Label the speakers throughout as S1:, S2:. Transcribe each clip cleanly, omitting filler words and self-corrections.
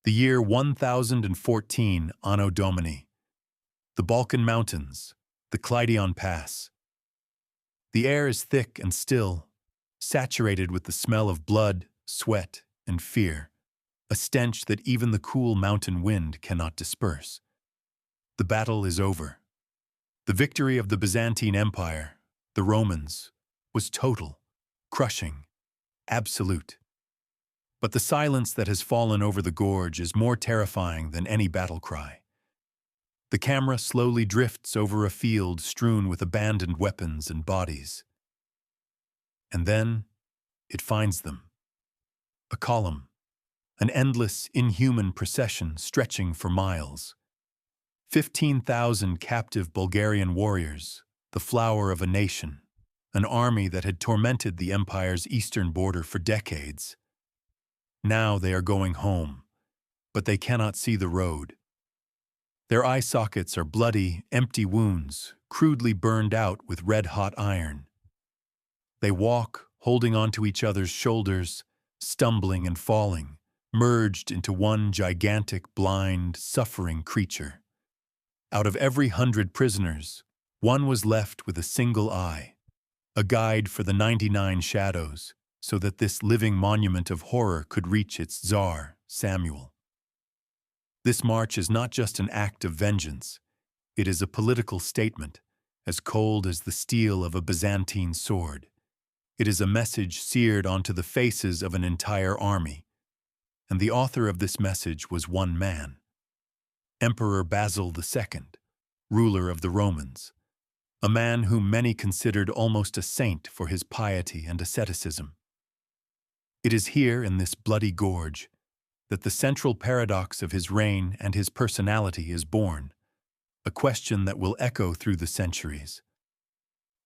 S1: The year 1014 Anno Domini. The Balkan Mountains, the Kleidion Pass. The air is thick and still, saturated with the smell of blood, sweat, and fear, a stench that even the cool mountain wind cannot disperse. The battle is over. The victory of the Byzantine Empire, the Romans, was total, crushing, absolute. But the silence that has fallen over the gorge is more terrifying than any battle cry. The camera slowly drifts over a field strewn with abandoned weapons and bodies. And then it finds them. A column, an endless, inhuman procession stretching for miles. 15,000 captive Bulgarian warriors, the flower of a nation, an army that had tormented the empire's eastern border for decades. Now they are going home, but they cannot see the road. Their eye sockets are bloody, empty wounds, crudely burned out with red-hot iron. They walk, holding onto each other's shoulders, stumbling and falling, merged into one gigantic, blind, suffering creature. Out of every 100 prisoners, one was left with a single eye, a guide for the 99 shadows, so that this living monument of horror could reach its czar, Samuel. This march is not just an act of vengeance, it is a political statement, as cold as the steel of a Byzantine sword. It is a message seared onto the faces of an entire army, and the author of this message was one man, Emperor Basil II, ruler of the Romans, a man whom many considered almost a saint for his piety and asceticism. It is here, in this bloody gorge, that the central paradox of his reign and his personality is born, a question that will echo through the centuries.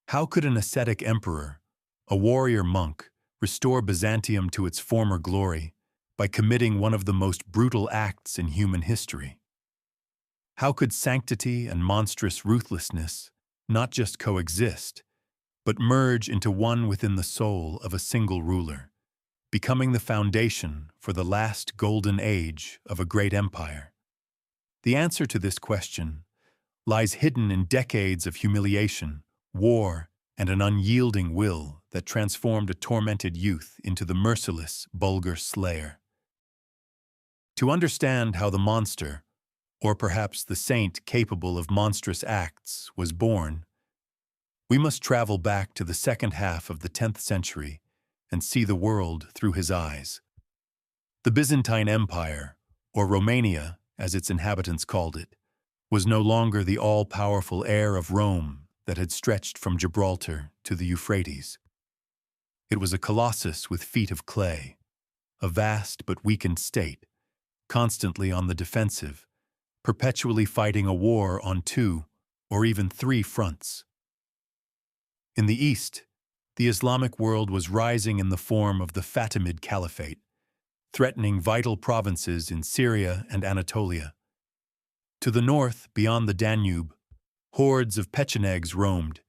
S1: How could an ascetic emperor, a warrior monk, restore Byzantium to its former glory by committing one of the most brutal acts in human history? How could sanctity and monstrous ruthlessness not just coexist, but merge into one within the soul of a single ruler, becoming the foundation for the last golden age of a great empire? The answer to this question lies hidden in decades of humiliation, war, and an unyielding will that transformed a tormented youth into the merciless Bulgar-Slayer. To understand how the monster, or perhaps the saint capable of monstrous acts, was born, we must travel back to the second half of the 10th century and see the world through his eyes. The Byzantine Empire, or Romania, as its inhabitants called it, was no longer the all-powerful heir of Rome that had stretched from Gibraltar to the Euphrates. It was a colossus with feet of clay, a vast but weakened state, constantly on the defensive, perpetually fighting a war on 2 or even 3 fronts. In the east, the Islamic world was rising in the form of the Fatimid Caliphate, threatening vital provinces in Syria and Anatolia. To the north, beyond the Danube, hordes of Pechenegs roamed,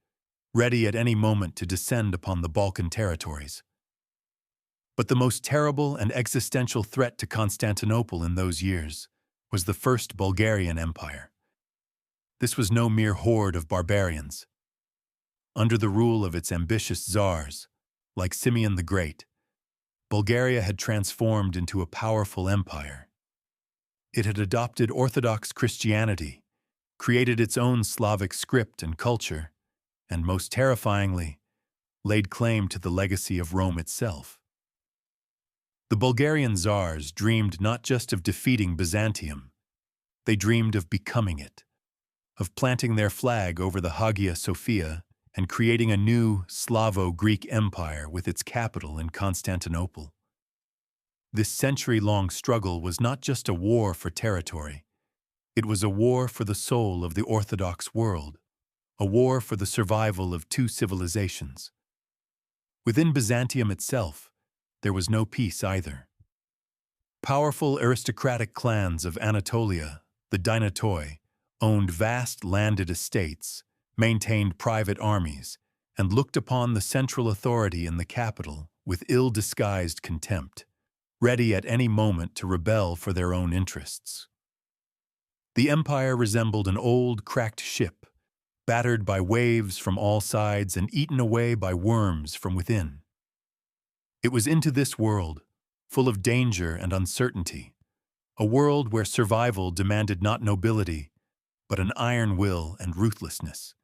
S1: ready at any moment to descend upon the Balkan territories. But the most terrible and existential threat to Constantinople in those years was the First Bulgarian Empire. This was no mere horde of barbarians. Under the rule of its ambitious czars, like Simeon the Great, Bulgaria had transformed into a powerful empire. It had adopted Orthodox Christianity, created its own Slavic script and culture, and most terrifyingly, laid claim to the legacy of Rome itself. The Bulgarian czars dreamed not just of defeating Byzantium, they dreamed of becoming it, of planting their flag over the Hagia Sophia and creating a new Slavo-Greek empire with its capital in Constantinople. This century-long struggle was not just a war for territory. It was a war for the soul of the Orthodox world, a war for the survival of 2 civilizations. Within Byzantium itself, there was no peace either. Powerful aristocratic clans of Anatolia, the Dynatoi, owned vast landed estates, maintained private armies, and looked upon the central authority in the capital with ill-disguised contempt. ready at any moment to rebel for their own interests. The empire resembled an old, cracked ship, battered by waves from all sides and eaten away by worms from within. It was into this world, full of danger and uncertainty, a world where survival demanded not nobility, but an iron will and ruthlessness,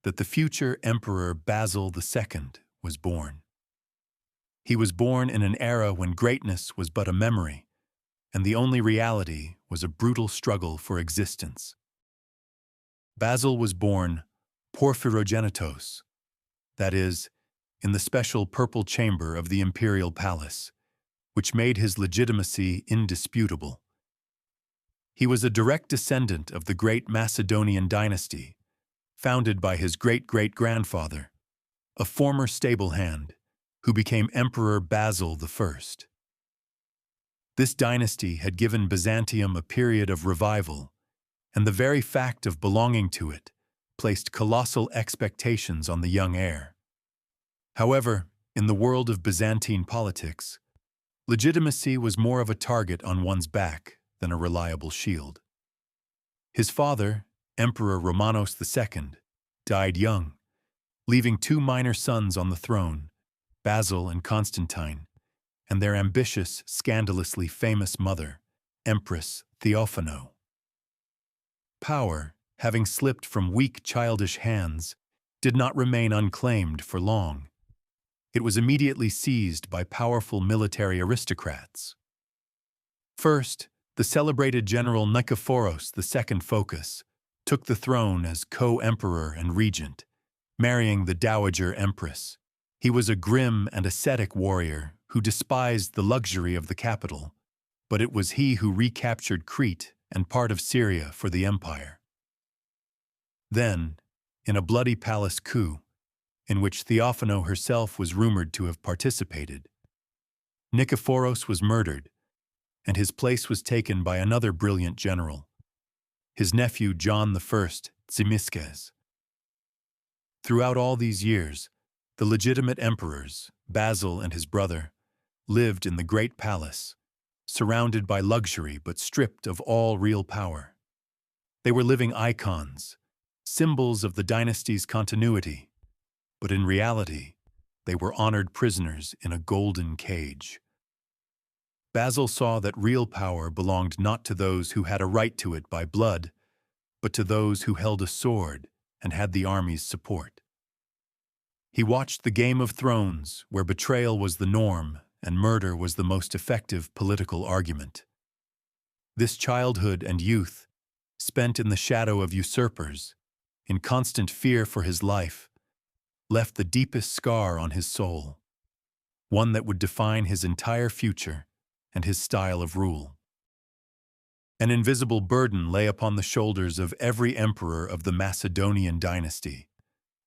S1: that the future Emperor Basil II was born. He was born in an era when greatness was but a memory, and the only reality was a brutal struggle for existence. Basil was born porphyrogenitos, that is, in the special purple chamber of the imperial palace, which made his legitimacy indisputable. He was a direct descendant of the great Macedonian dynasty, founded by his great-great-grandfather, a former stable hand, who became Emperor Basil I. This dynasty had given Byzantium a period of revival, and the very fact of belonging to it placed colossal expectations on the young heir. However, in the world of Byzantine politics, legitimacy was more of a target on one's back than a reliable shield. His father, Emperor Romanos II, died young, leaving two minor sons on the throne, Basil and Constantine, and their ambitious, scandalously famous mother, Empress Theophano. Power, having slipped from weak, childish hands, did not remain unclaimed for long. It was immediately seized by powerful military aristocrats. First, the celebrated general Nikephoros II Phocas took the throne as co-emperor and regent, marrying the dowager empress. He was a grim and ascetic warrior who despised the luxury of the capital, but it was he who recaptured Crete and part of Syria for the empire. Then, in a bloody palace coup, in which Theophano herself was rumored to have participated, Nikephoros was murdered, and his place was taken by another brilliant general, his nephew John I Tzimiskes. Throughout all these years, the legitimate emperors, Basil and his brother, lived in the great palace, surrounded by luxury but stripped of all real power. They were living icons, symbols of the dynasty's continuity, but in reality, they were honored prisoners in a golden cage. Basil saw that real power belonged not to those who had a right to it by blood, but to those who held a sword and had the army's support. He watched the Game of Thrones, where betrayal was the norm and murder was the most effective political argument. This childhood and youth, spent in the shadow of usurpers, in constant fear for his life, left the deepest scar on his soul, one that would define his entire future and his style of rule. An invisible burden lay upon the shoulders of every emperor of the Macedonian dynasty,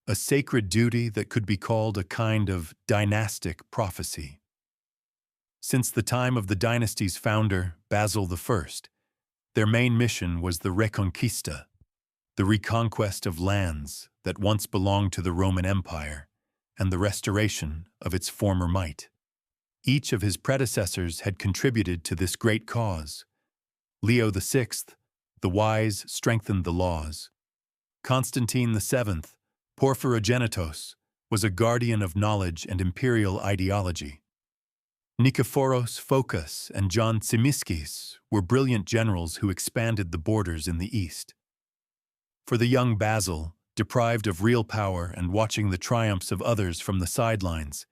S1: a sacred duty that could be called a kind of dynastic prophecy. Since the time of the dynasty's founder, Basil I, their main mission was the Reconquista, the reconquest of lands that once belonged to the Roman Empire, and the restoration of its former might. Each of his predecessors had contributed to this great cause. Leo VI, the wise, strengthened the laws. Constantine VII, porphyrogenitos, was a guardian of knowledge and imperial ideology. Nikephoros Phocas and John Tzimiskes were brilliant generals who expanded the borders in the east. For the young Basil, deprived of real power and watching the triumphs of others from the sidelines,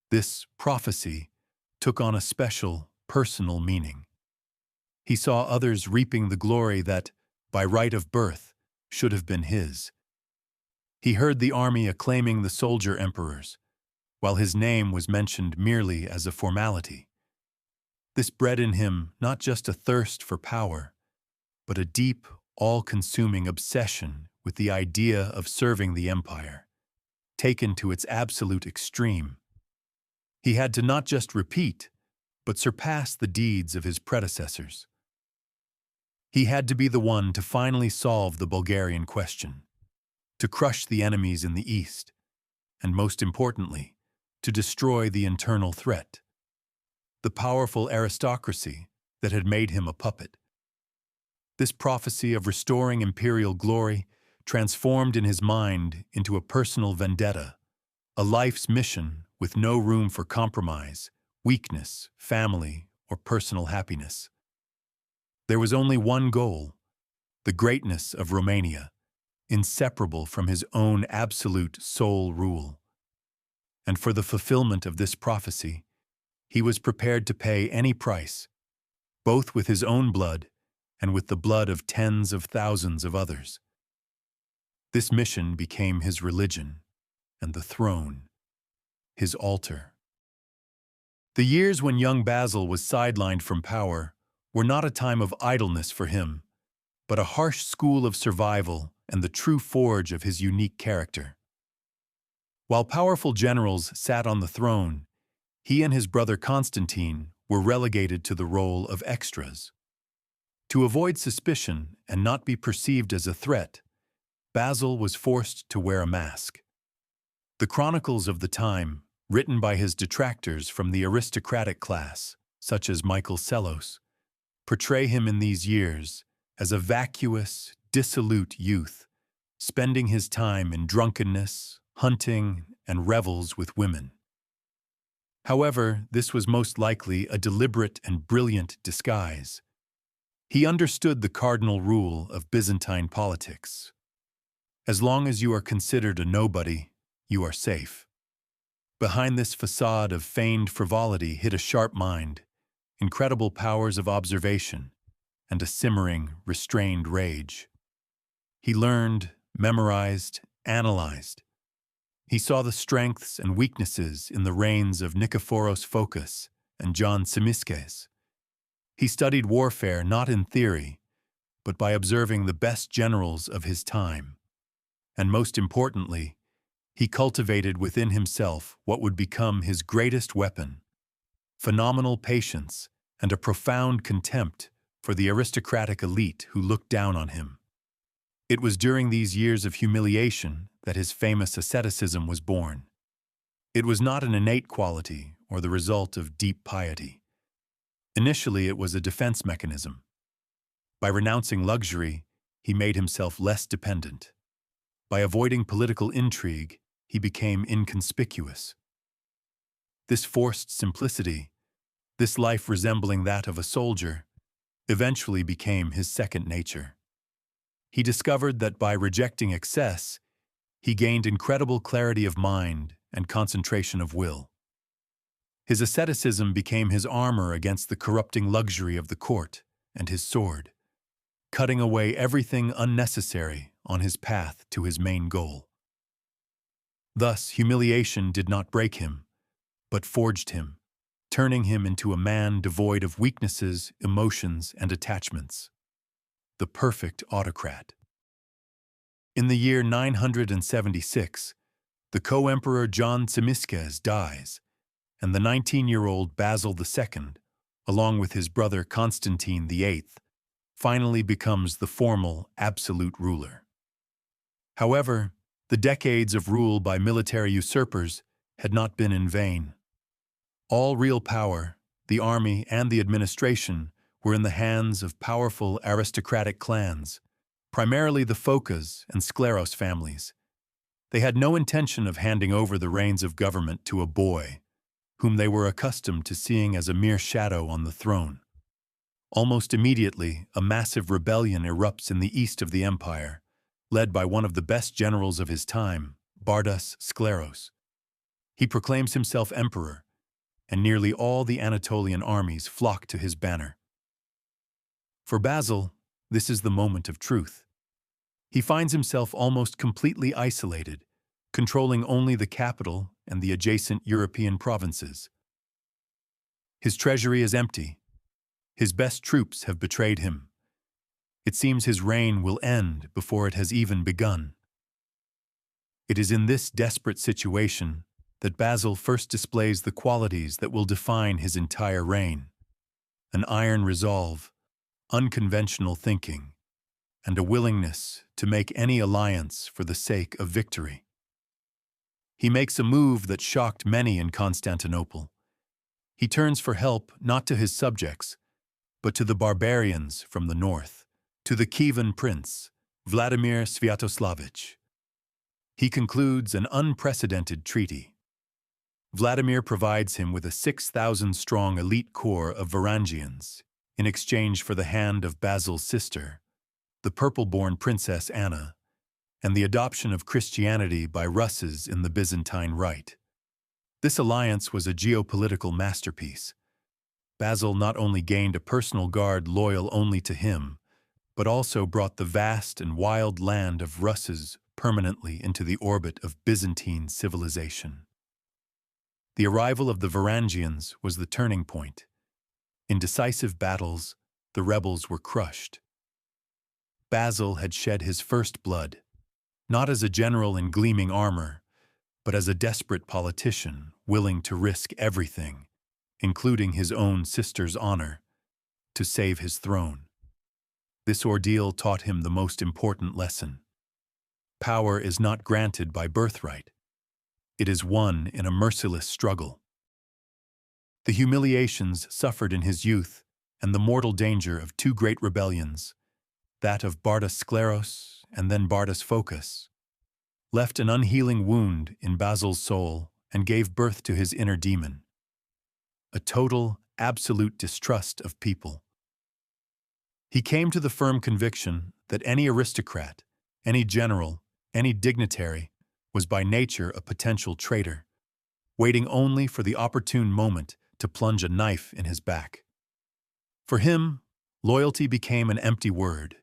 S1: this prophecy took on a special, personal meaning. He saw others reaping the glory that, by right of birth, should have been his. He heard the army acclaiming the soldier emperors, while his name was mentioned merely as a formality. This bred in him not just a thirst for power, but a deep, all-consuming obsession with the idea of serving the empire, taken to its absolute extreme. He had to not just repeat, but surpass the deeds of his predecessors. He had to be the one to finally solve the Bulgarian question, to crush the enemies in the east, and most importantly, to destroy the internal threat. the powerful aristocracy that had made him a puppet. This prophecy of restoring imperial glory transformed in his mind into a personal vendetta, a life's mission with no room for compromise, weakness, family, or personal happiness. There was only one goal: the greatness of Romania, inseparable from his own absolute sole rule. And for the fulfillment of this prophecy, he was prepared to pay any price, both with his own blood and with the blood of tens of thousands of others. This mission became his religion, and the throne, his altar. The years when young Basil was sidelined from power were not a time of idleness for him, but a harsh school of survival and the true forge of his unique character. While powerful generals sat on the throne, he and his brother Constantine were relegated to the role of extras. To avoid suspicion and not be perceived as a threat, Basil was forced to wear a mask. The chronicles of the time, written by his detractors from the aristocratic class, such as Michael Sellos, portray him in these years as a vacuous, dissolute youth, spending his time in drunkenness, hunting, and revels with women. However, this was most likely a deliberate and brilliant disguise. He understood the cardinal rule of Byzantine politics. As long as you are considered a nobody, you are safe. Behind this facade of feigned frivolity hid a sharp mind, incredible powers of observation, and a simmering, restrained rage. He learned, memorized, analyzed. He saw the strengths and weaknesses in the reigns of Nikephoros Phocas and John Tzimiskes. He studied warfare not in theory, but by observing the best generals of his time. And most importantly, he cultivated within himself what would become his greatest weapon: phenomenal patience and a profound contempt for the aristocratic elite who looked down on him. It was during these years of humiliation that his famous asceticism was born. It was not an innate quality or the result of deep piety. Initially, it was a defense mechanism. By renouncing luxury, he made himself less dependent. By avoiding political intrigue, he became inconspicuous. This forced simplicity, this life resembling that of a soldier, eventually became his second nature. He discovered that by rejecting excess, he gained incredible clarity of mind and concentration of will. His asceticism became his armor against the corrupting luxury of the court and his sword, cutting away everything unnecessary on his path to his main goal. Thus, humiliation did not break him, but forged him, turning him into a man devoid of weaknesses, emotions, and attachments. The perfect autocrat. In the year 976, the co-emperor John Tzimiskes dies, and the 19-year-old Basil II, along with his brother Constantine VIII, finally becomes the formal, absolute ruler. However, the decades of rule by military usurpers had not been in vain. All real power, the army and the administration, were in the hands of powerful aristocratic clans, primarily the Phocas and Skleros families. They had no intention of handing over the reins of government to a boy, whom they were accustomed to seeing as a mere shadow on the throne. Almost immediately, a massive rebellion erupts in the east of the empire, led by one of the best generals of his time, Bardas Skleros. He proclaims himself emperor, and nearly all the Anatolian armies flock to his banner. For Basil, this is the moment of truth. He finds himself almost completely isolated, controlling only the capital and the adjacent European provinces. His treasury is empty. His best troops have betrayed him. It seems his reign will end before it has even begun. It is in this desperate situation that Basil first displays the qualities that will define his entire reign: an iron resolve, unconventional thinking, and a willingness to make any alliance for the sake of victory. He makes a move that shocked many in Constantinople. He turns for help not to his subjects, but to the barbarians from the north, to the Kievan prince, Vladimir Sviatoslavich. He concludes an unprecedented treaty. Vladimir provides him with a 6,000-strong elite corps of Varangians in exchange for the hand of Basil's sister, the purple-born Princess Anna, and the adoption of Christianity by Russes in the Byzantine Rite. This alliance was a geopolitical masterpiece. Basil not only gained a personal guard loyal only to him, but also brought the vast and wild land of Russes permanently into the orbit of Byzantine civilization. The arrival of the Varangians was the turning point. In decisive battles, the rebels were crushed. Basil had shed his first blood, not as a general in gleaming armor, but as a desperate politician willing to risk everything, including his own sister's honor, to save his throne. This ordeal taught him the most important lesson. Power is not granted by birthright. It is won in a merciless struggle. The humiliations suffered in his youth and the mortal danger of two great rebellions, that of Bardas Skleros and then Bardas Phocas, left an unhealing wound in Basil's soul and gave birth to his inner demon, a total, absolute distrust of people. He came to the firm conviction that any aristocrat, any general, any dignitary was by nature a potential traitor, waiting only for the opportune moment to plunge a knife in his back. For him, loyalty became an empty word.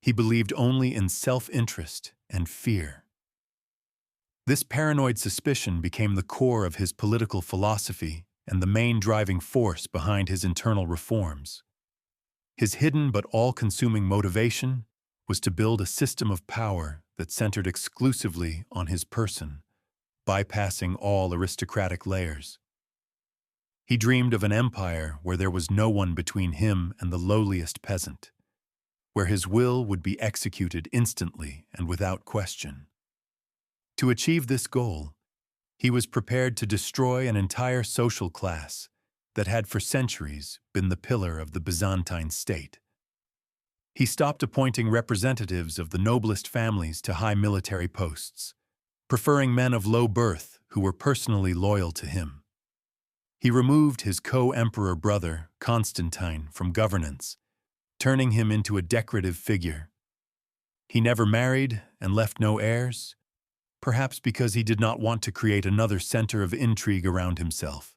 S1: He believed only in self-interest and fear. This paranoid suspicion became the core of his political philosophy and the main driving force behind his internal reforms. His hidden but all-consuming motivation was to build a system of power that centered exclusively on his person, bypassing all aristocratic layers. He dreamed of an empire where there was no one between him and the lowliest peasant, where his will would be executed instantly and without question. To achieve this goal, he was prepared to destroy an entire social class that had for centuries been the pillar of the Byzantine state. He stopped appointing representatives of the noblest families to high military posts, preferring men of low birth who were personally loyal to him. He removed his co-emperor brother, Constantine, from governance, turning him into a decorative figure. He never married and left no heirs, perhaps because he did not want to create another center of intrigue around himself,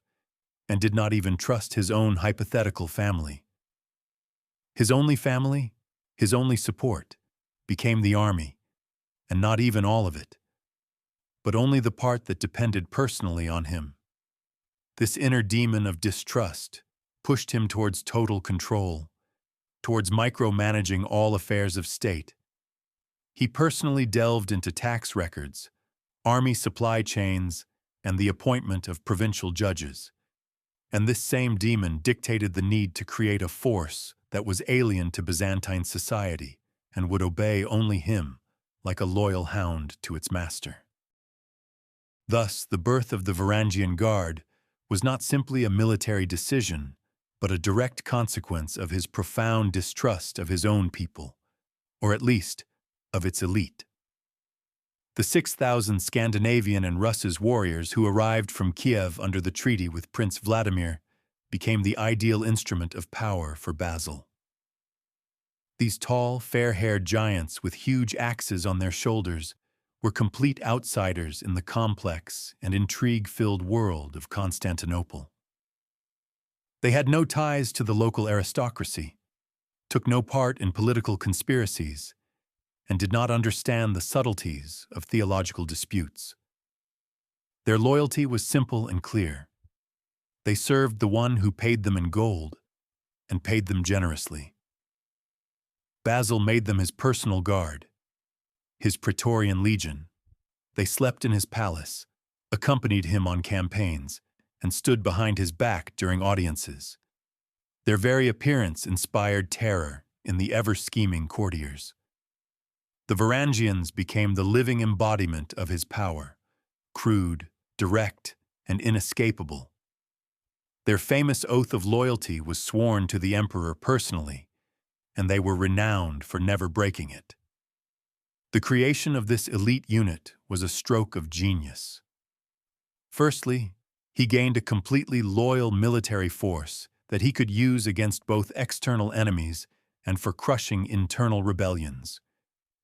S1: and did not even trust his own hypothetical family. His only family, his only support, became the army, and not even all of it, but only the part that depended personally on him. This inner demon of distrust pushed him towards total control, towards micromanaging all affairs of state. He personally delved into tax records, army supply chains, and the appointment of provincial judges. And this same demon dictated the need to create a force that was alien to Byzantine society and would obey only him, like a loyal hound to its master. Thus, the birth of the Varangian Guard was not simply a military decision, but a direct consequence of his profound distrust of his own people, or at least of its elite. The 6,000 Scandinavian and Russes warriors who arrived from Kiev under the treaty with Prince Vladimir became the ideal instrument of power for Basil. These tall, fair-haired giants with huge axes on their shoulders were complete outsiders in the complex and intrigue-filled world of Constantinople. They had no ties to the local aristocracy, took no part in political conspiracies, and did not understand the subtleties of theological disputes. Their loyalty was simple and clear. They served the one who paid them in gold, and paid them generously. Basil made them his personal guard, his Praetorian legion. They slept in his palace, accompanied him on campaigns, and stood behind his back during audiences. Their very appearance inspired terror in the ever-scheming courtiers. The Varangians became the living embodiment of his power, crude, direct, and inescapable. Their famous oath of loyalty was sworn to the emperor personally, and they were renowned for never breaking it. The creation of this elite unit was a stroke of genius. Firstly, he gained a completely loyal military force that he could use against both external enemies and for crushing internal rebellions,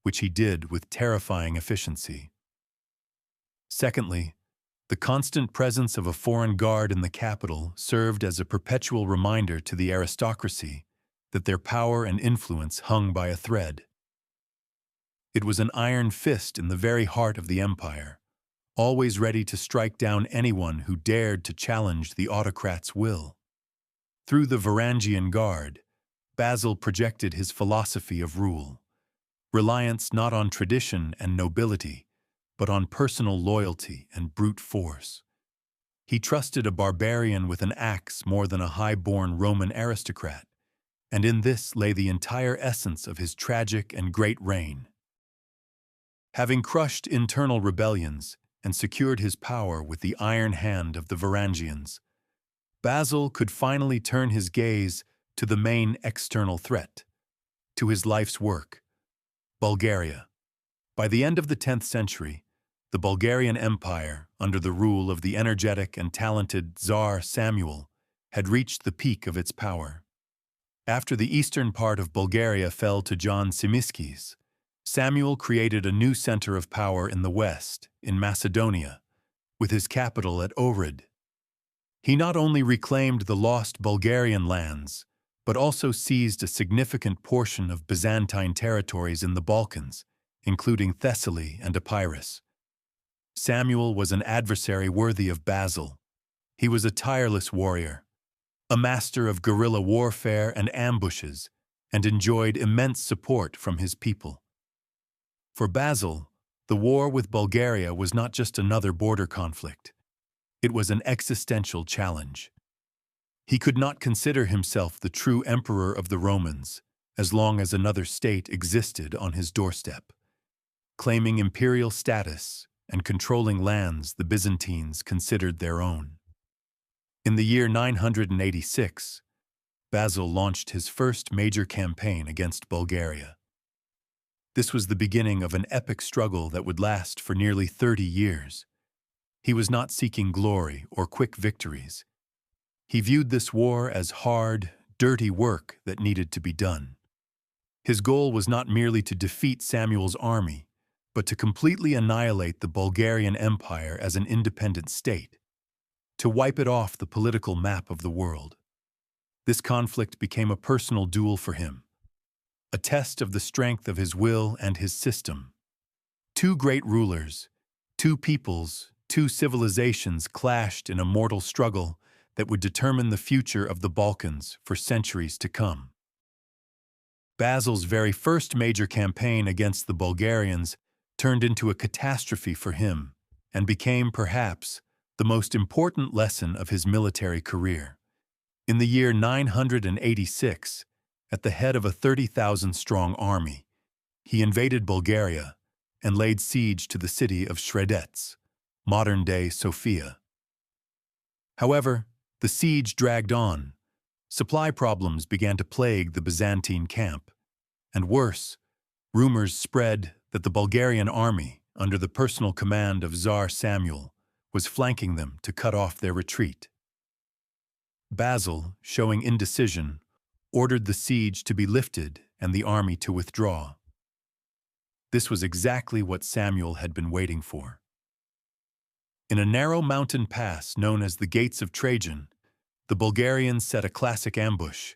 S1: which he did with terrifying efficiency. Secondly, the constant presence of a foreign guard in the capital served as a perpetual reminder to the aristocracy that their power and influence hung by a thread. It was an iron fist in the very heart of the empire, always ready to strike down anyone who dared to challenge the autocrat's will. Through the Varangian Guard, Basil projected his philosophy of rule, reliance not on tradition and nobility, but on personal loyalty and brute force. He trusted a barbarian with an axe more than a high-born Roman aristocrat, and in this lay the entire essence of his tragic and great reign. Having crushed internal rebellions and secured his power with the iron hand of the Varangians, Basil could finally turn his gaze to the main external threat, to his life's work, Bulgaria. By the end of the 10th century, the Bulgarian Empire, under the rule of the energetic and talented Tsar Samuel, had reached the peak of its power. After the eastern part of Bulgaria fell to John Tzimiskes, Samuel created a new center of power in the west, in Macedonia, with his capital at Ohrid. He not only reclaimed the lost Bulgarian lands, but also seized a significant portion of Byzantine territories in the Balkans, including Thessaly and Epirus. Samuel was an adversary worthy of Basil. He was a tireless warrior, a master of guerrilla warfare and ambushes, and enjoyed immense support from his people. For Basil, the war with Bulgaria was not just another border conflict. It was an existential challenge. He could not consider himself the true emperor of the Romans as long as another state existed on his doorstep. Claiming imperial status and controlling lands the Byzantines considered their own. In the year 986, Basil launched his first major campaign against Bulgaria. This was the beginning of an epic struggle that would last for nearly 30 years. He was not seeking glory or quick victories. He viewed this war as hard, dirty work that needed to be done. His goal was not merely to defeat Samuel's army, but to completely annihilate the Bulgarian Empire as an independent state, to wipe it off the political map of the world. This conflict became a personal duel for him, a test of the strength of his will and his system. Two great rulers, two peoples, two civilizations clashed in a mortal struggle that would determine the future of the Balkans for centuries to come. Basil's very first major campaign against the Bulgarians turned into a catastrophe for him and became, perhaps, the most important lesson of his military career. In the year 986, at the head of a 30,000-strong army, he invaded Bulgaria and laid siege to the city of Sredets, modern-day Sofia. However, the siege dragged on. Supply problems began to plague the Byzantine camp, and worse, rumors spread that the Bulgarian army, under the personal command of Tsar Samuel, was flanking them to cut off their retreat. Basil, showing indecision, ordered the siege to be lifted and the army to withdraw. This was exactly what Samuel had been waiting for. In a narrow mountain pass known as the Gates of Trajan, the Bulgarians set a classic ambush.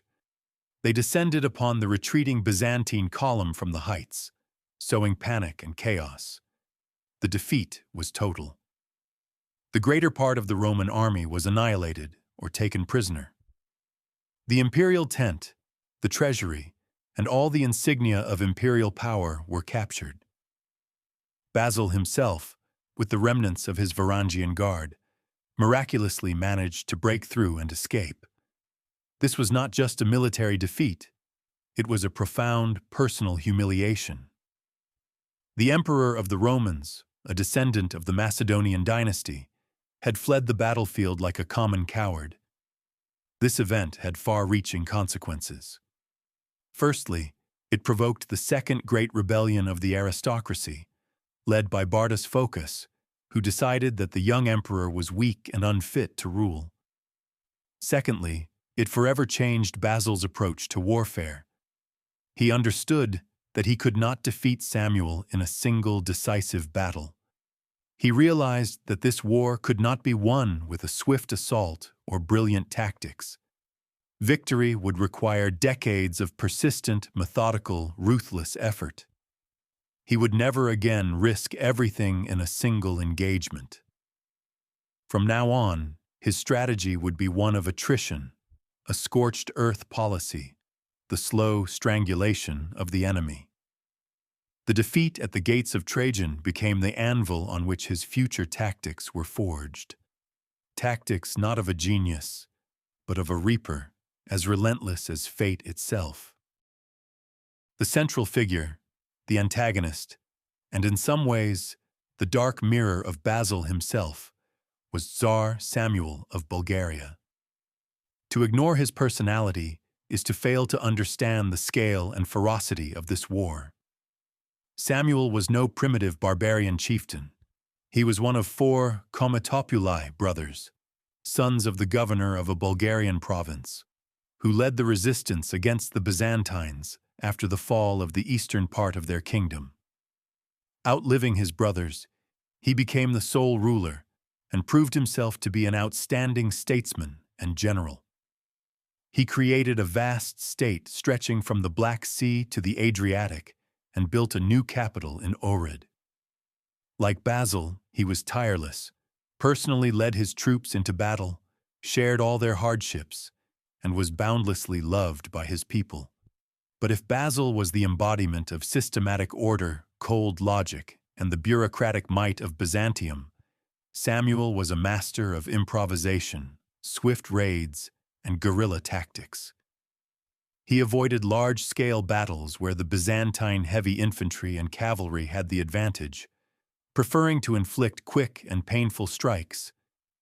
S1: They descended upon the retreating Byzantine column from the heights, sowing panic and chaos. The defeat was total. The greater part of the Roman army was annihilated or taken prisoner. The imperial tent, the treasury, and all the insignia of imperial power were captured. Basil himself, with the remnants of his Varangian Guard, miraculously managed to break through and escape. This was not just a military defeat, it was a profound personal humiliation. The Emperor of the Romans, a descendant of the Macedonian Dynasty, had fled the battlefield like a common coward. This event had far-reaching consequences. Firstly, it provoked the Second Great Rebellion of the aristocracy, led by Bardas Phocas, who decided that the young emperor was weak and unfit to rule. Secondly, it forever changed Basil's approach to warfare. He understood that he could not defeat Samuel in a single decisive battle. He realized that this war could not be won with a swift assault or brilliant tactics. Victory would require decades of persistent, methodical, ruthless effort. He would never again risk everything in a single engagement. From now on, his strategy would be one of attrition, a scorched earth policy, the slow strangulation of the enemy. The defeat at the gates of Trajan became the anvil on which his future tactics were forged. Tactics not of a genius, but of a reaper, as relentless as fate itself. The central figure, the antagonist, and in some ways, the dark mirror of Basil himself, was Tsar Samuel of Bulgaria. To ignore his personality is to fail to understand the scale and ferocity of this war. Samuel was no primitive barbarian chieftain. He was one of 4 Komitopuli brothers, sons of the governor of a Bulgarian province, who led the resistance against the Byzantines after the fall of the eastern part of their kingdom. Outliving his brothers, he became the sole ruler and proved himself to be an outstanding statesman and general. He created a vast state stretching from the Black Sea to the Adriatic and built a new capital in Ohrid. Like Basil, he was tireless, personally led his troops into battle, shared all their hardships, and was boundlessly loved by his people. But if Basil was the embodiment of systematic order, cold logic, and the bureaucratic might of Byzantium, Samuel was a master of improvisation, swift raids, and guerrilla tactics. He avoided large-scale battles where the Byzantine heavy infantry and cavalry had the advantage, preferring to inflict quick and painful strikes,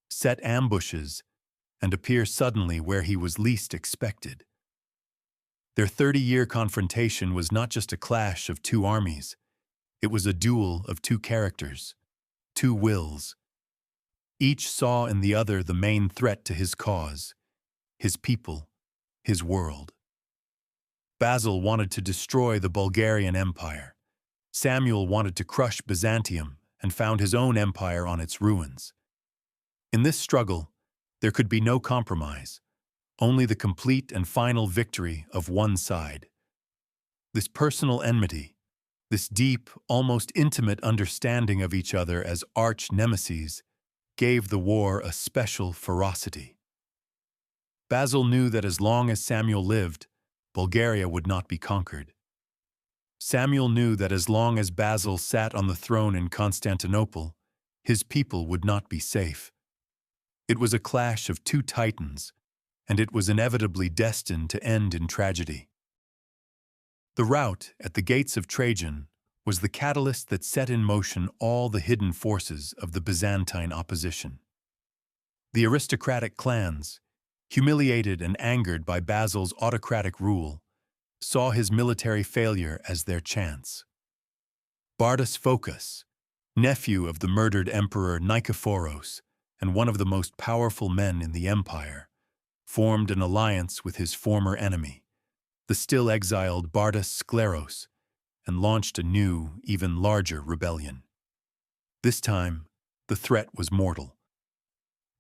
S1: set ambushes, and appear suddenly where he was least expected. Their 30-year confrontation was not just a clash of 2 armies, it was a duel of 2 characters, 2 wills. Each saw in the other the main threat to his cause, his people, his world. Basil wanted to destroy the Bulgarian Empire. Samuel wanted to crush Byzantium and found his own empire on its ruins. In this struggle, there could be no compromise, only the complete and final victory of one side. This personal enmity, this deep, almost intimate understanding of each other as arch-nemeses, gave the war a special ferocity. Basil knew that as long as Samuel lived, Bulgaria would not be conquered. Samuel knew that as long as Basil sat on the throne in Constantinople, his people would not be safe. It was a clash of 2 titans, and it was inevitably destined to end in tragedy. The rout at the gates of Trajan was the catalyst that set in motion all the hidden forces of the Byzantine opposition. The aristocratic clans, humiliated and angered by Basil's autocratic rule, saw his military failure as their chance. Bardas Phocas, nephew of the murdered Emperor Nikephoros and one of the most powerful men in the empire, formed an alliance with his former enemy, the still exiled Bardas Skleros, and launched a new, even larger rebellion. This time, the threat was mortal.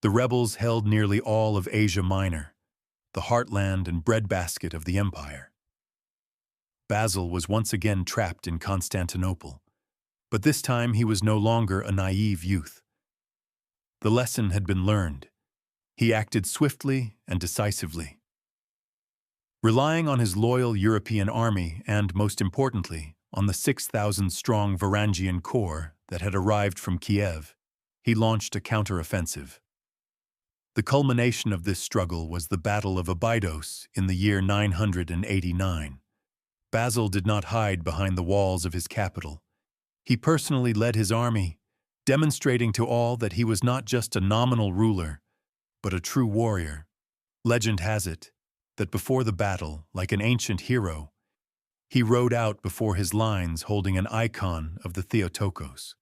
S1: The rebels held nearly all of Asia Minor, the heartland and breadbasket of the empire. Basil was once again trapped in Constantinople, but this time he was no longer a naive youth. The lesson had been learned. He acted swiftly and decisively. Relying on his loyal European army and, most importantly, on the 6,000-strong Varangian Corps that had arrived from Kiev, he launched a counteroffensive. The culmination of this struggle was the Battle of Abydos in the year 989. Basil did not hide behind the walls of his capital. He personally led his army, demonstrating to all that he was not just a nominal ruler, but a true warrior, Legend has it that before the battle, like an ancient hero, he rode out before his lines holding an icon of the Theotokos.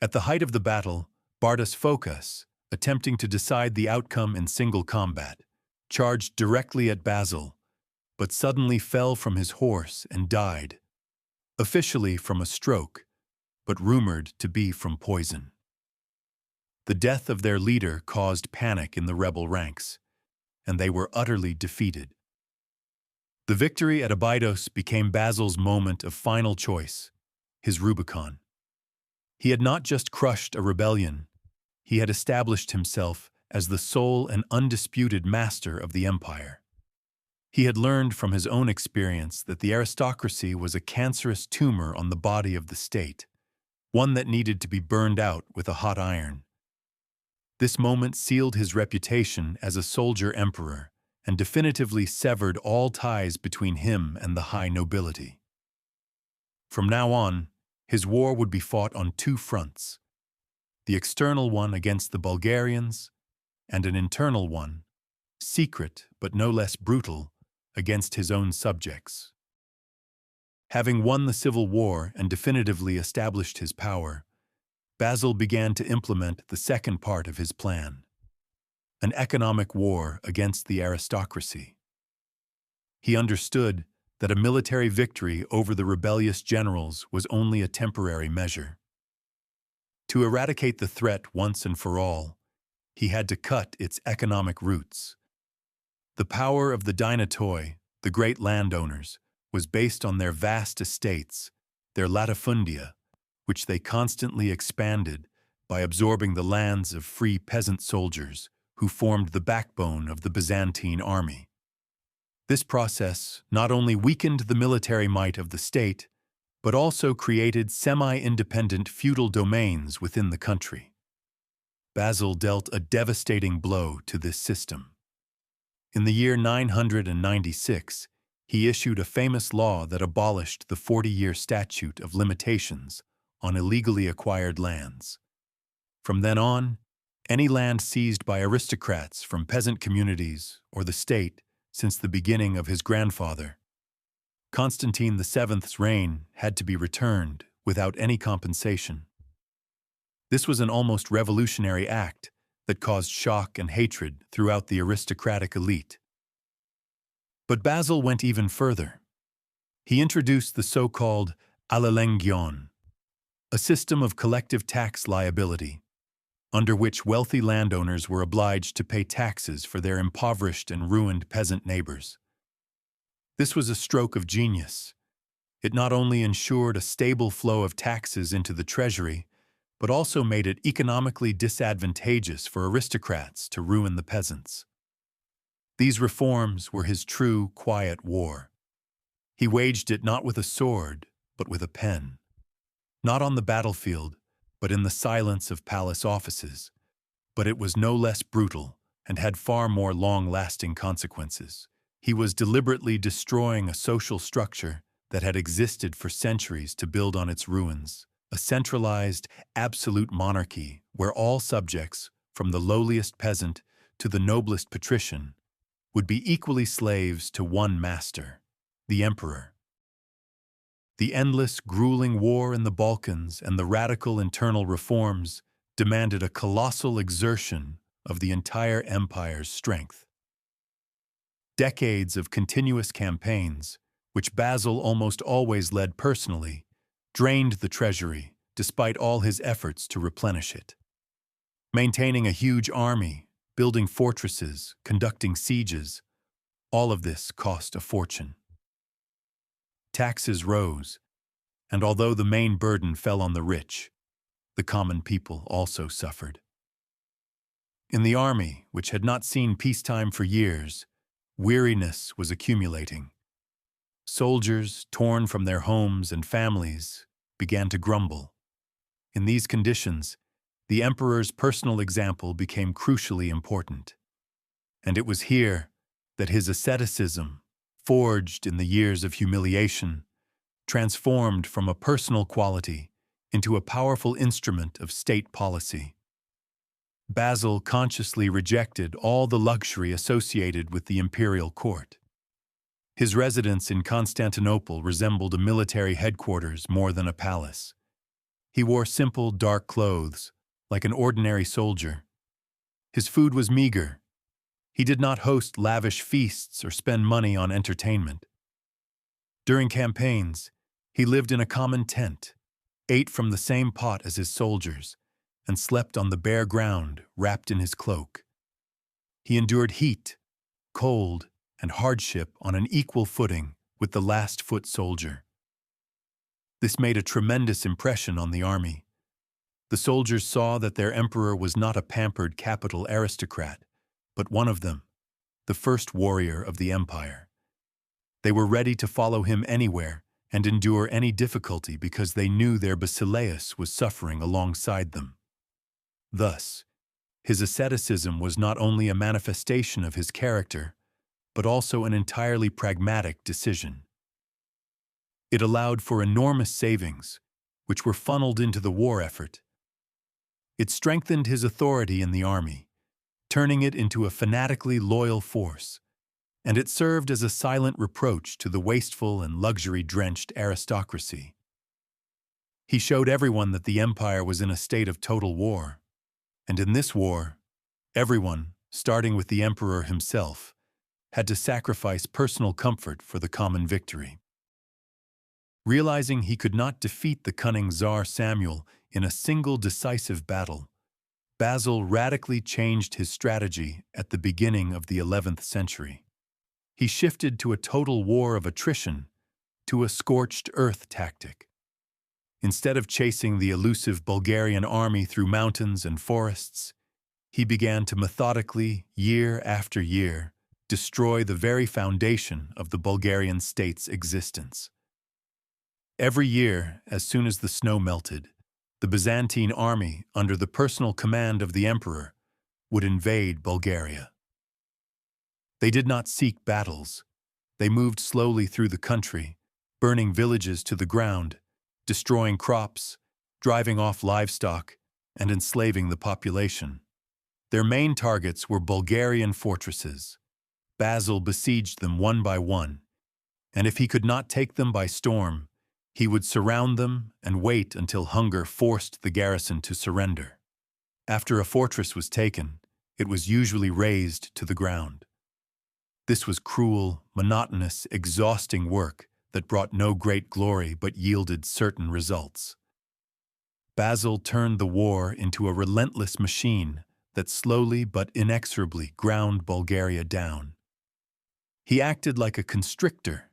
S1: At the height of the battle, Bardas Phokas, attempting to decide the outcome in single combat, charged directly at Basil, but suddenly fell from his horse and died, officially from a stroke, but rumored to be from poison. The death of their leader caused panic in the rebel ranks, and they were utterly defeated. The victory at Abydos became Basil's moment of final choice, his Rubicon. He had not just crushed a rebellion, he had established himself as the sole and undisputed master of the empire. He had learned from his own experience that the aristocracy was a cancerous tumor on the body of the state, one that needed to be burned out with a hot iron. This moment sealed his reputation as a soldier emperor and definitively severed all ties between him and the high nobility. From now on, his war would be fought on two fronts, the external one against the Bulgarians, and an internal one, secret but no less brutal, against his own subjects. Having won the civil war and definitively established his power, Basil began to implement the second part of his plan, an economic war against the aristocracy. He understood that a military victory over the rebellious generals was only a temporary measure. To eradicate the threat once and for all, he had to cut its economic roots. The power of the Dynatoi, the great landowners, was based on their vast estates, their latifundia, which they constantly expanded by absorbing the lands of free peasant soldiers who formed the backbone of the Byzantine army. This process not only weakened the military might of the state, but also created semi-independent feudal domains within the country. Basil dealt a devastating blow to this system. In the year 996, he issued a famous law that abolished the 40-year statute of limitations on illegally acquired lands. From then on, any land seized by aristocrats from peasant communities or the state since the beginning of his grandfather, Constantine VII's reign, had to be returned without any compensation. This was an almost revolutionary act that caused shock and hatred throughout the aristocratic elite. But Basil went even further. He introduced the so-called allelengion, a system of collective tax liability, under which wealthy landowners were obliged to pay taxes for their impoverished and ruined peasant neighbors. This was a stroke of genius. It not only ensured a stable flow of taxes into the treasury, but also made it economically disadvantageous for aristocrats to ruin the peasants. These reforms were his true, quiet war. He waged it not with a sword, but with a pen. Not on the battlefield, but in the silence of palace offices. But it was no less brutal and had far more long-lasting consequences. He was deliberately destroying a social structure that had existed for centuries to build on its ruins, a centralized, absolute monarchy where all subjects, from the lowliest peasant to the noblest patrician, would be equally slaves to one master, the emperor. The endless, grueling war in the Balkans and the radical internal reforms demanded a colossal exertion of the entire empire's strength. Decades of continuous campaigns, which Basil almost always led personally, drained the treasury despite all his efforts to replenish it. Maintaining a huge army, building fortresses, conducting sieges, all of this cost a fortune. Taxes rose, and although the main burden fell on the rich, the common people also suffered. In the army, which had not seen peacetime for years, weariness was accumulating. Soldiers, torn from their homes and families, began to grumble. In these conditions, the emperor's personal example became crucially important. And it was here that his asceticism, forged in the years of humiliation, transformed from a personal quality into a powerful instrument of state policy. Basil consciously rejected all the luxury associated with the imperial court. His residence in Constantinople resembled a military headquarters more than a palace. He wore simple, dark clothes, like an ordinary soldier. His food was meager. He did not host lavish feasts or spend money on entertainment. During campaigns, he lived in a common tent, ate from the same pot as his soldiers, and slept on the bare ground wrapped in his cloak. He endured heat, cold, and hardship on an equal footing with the last-foot soldier. This made a tremendous impression on the army. The soldiers saw that their emperor was not a pampered capital aristocrat, but one of them, the first warrior of the empire. They were ready to follow him anywhere and endure any difficulty because they knew their Basileus was suffering alongside them. Thus, his asceticism was not only a manifestation of his character, but also an entirely pragmatic decision. It allowed for enormous savings, which were funneled into the war effort. It strengthened his authority in the army, turning it into a fanatically loyal force, and it served as a silent reproach to the wasteful and luxury-drenched aristocracy. He showed everyone that the empire was in a state of total war, and in this war, everyone, starting with the emperor himself, had to sacrifice personal comfort for the common victory. Realizing he could not defeat the cunning Tsar Samuel in a single decisive battle, Basil radically changed his strategy at the beginning of the 11th century. He shifted to a total war of attrition to a scorched earth tactic. Instead of chasing the elusive Bulgarian army through mountains and forests, he began to methodically, year after year, destroy the very foundation of the Bulgarian state's existence. Every year, as soon as the snow melted, the Byzantine army, under the personal command of the emperor, would invade Bulgaria. They did not seek battles. They moved slowly through the country, burning villages to the ground, destroying crops, driving off livestock, and enslaving the population. Their main targets were Bulgarian fortresses. Basil besieged them one by one, and if he could not take them by storm, he would surround them and wait until hunger forced the garrison to surrender. After a fortress was taken, it was usually razed to the ground. This was cruel, monotonous, exhausting work that brought no great glory but yielded certain results. Basil turned the war into a relentless machine that slowly but inexorably ground Bulgaria down. He acted like a constrictor,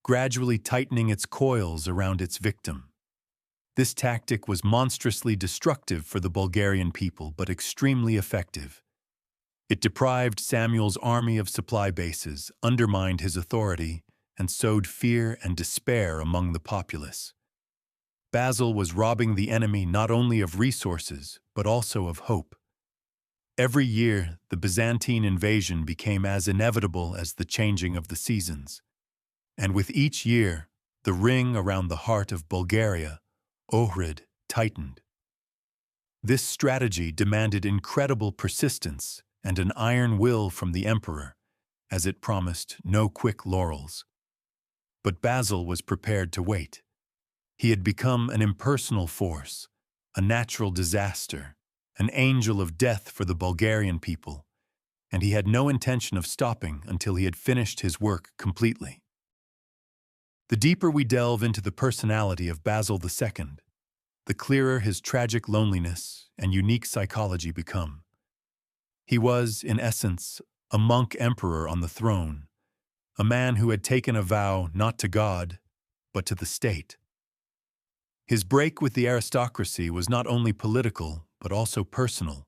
S1: gradually tightening its coils around its victim. This tactic was monstrously destructive for the Bulgarian people, but extremely effective. It deprived Samuel's army of supply bases, undermined his authority, and sowed fear and despair among the populace. Basil was robbing the enemy not only of resources, but also of hope. Every year, the Byzantine invasion became as inevitable as the changing of the seasons. And with each year, the ring around the heart of Bulgaria, Ohrid, tightened. This strategy demanded incredible persistence and an iron will from the emperor, as it promised no quick laurels. But Basil was prepared to wait. He had become an impersonal force, a natural disaster, an angel of death for the Bulgarian people, and he had no intention of stopping until he had finished his work completely. The deeper we delve into the personality of Basil II, the clearer his tragic loneliness and unique psychology become. He was, in essence, a monk emperor on the throne, a man who had taken a vow not to God, but to the state. His break with the aristocracy was not only political, but also personal.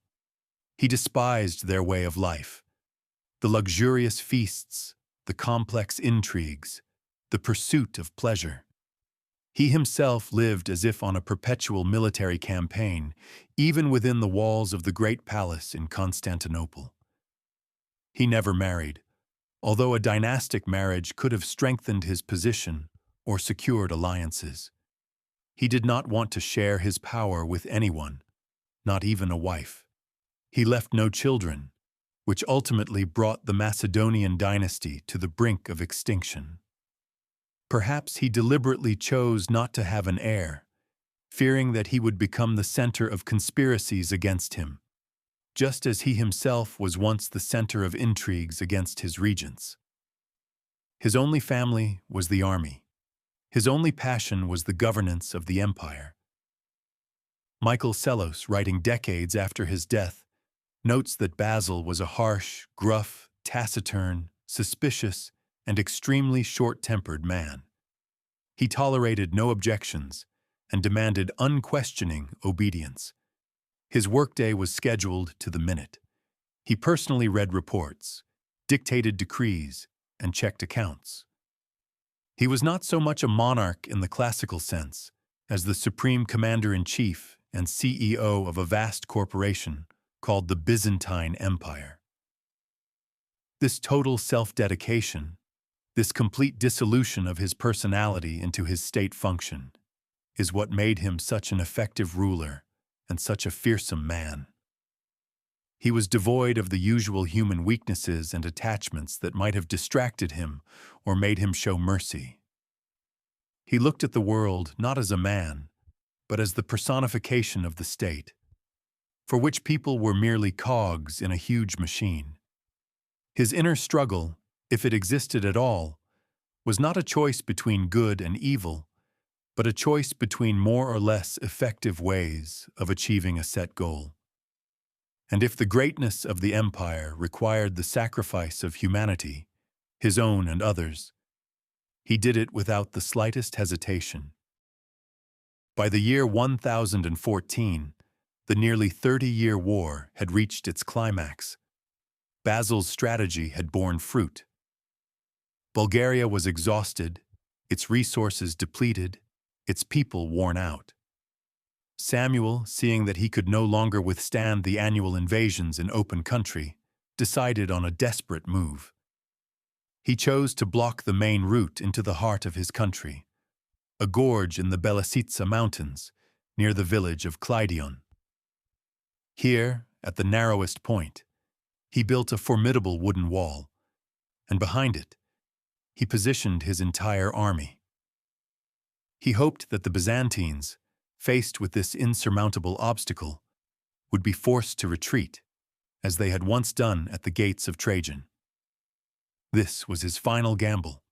S1: He despised their way of life, the luxurious feasts, the complex intrigues, the pursuit of pleasure. He himself lived as if on a perpetual military campaign, even within the walls of the great palace in Constantinople. He never married, although a dynastic marriage could have strengthened his position or secured alliances. He did not want to share his power with anyone, not even a wife. He left no children, which ultimately brought the Macedonian dynasty to the brink of extinction. Perhaps he deliberately chose not to have an heir, fearing that he would become the center of conspiracies against him, just as he himself was once the center of intrigues against his regents. His only family was the army. His only passion was the governance of the empire. Michael Sellos, writing decades after his death, notes that Basil was a harsh, gruff, taciturn, suspicious, and extremely short-tempered man. He tolerated no objections and demanded unquestioning obedience. His workday was scheduled to the minute. He personally read reports, dictated decrees, and checked accounts. He was not so much a monarch in the classical sense as the supreme commander-in-chief and CEO of a vast corporation called the Byzantine Empire. This total self-dedication, this complete dissolution of his personality into his state function, is what made him such an effective ruler and such a fearsome man. He was devoid of the usual human weaknesses and attachments that might have distracted him or made him show mercy. He looked at the world not as a man, but as the personification of the state, for which people were merely cogs in a huge machine. His inner struggle, if it existed at all, was not a choice between good and evil, but a choice between more or less effective ways of achieving a set goal. And if the greatness of the empire required the sacrifice of humanity, his own and others, he did it without the slightest hesitation. By the year 1014, the nearly 30-year war had reached its climax. Basil's strategy had borne fruit. Bulgaria was exhausted, its resources depleted, its people worn out. Samuel, seeing that he could no longer withstand the annual invasions in open country, decided on a desperate move. He chose to block the main route into the heart of his country, a gorge in the Belesitsa Mountains, near the village of Kleidion. Here, at the narrowest point, he built a formidable wooden wall, and behind it, he positioned his entire army. He hoped that the Byzantines, faced with this insurmountable obstacle, would be forced to retreat, as they had once done at the gates of Trajan. This was his final gamble.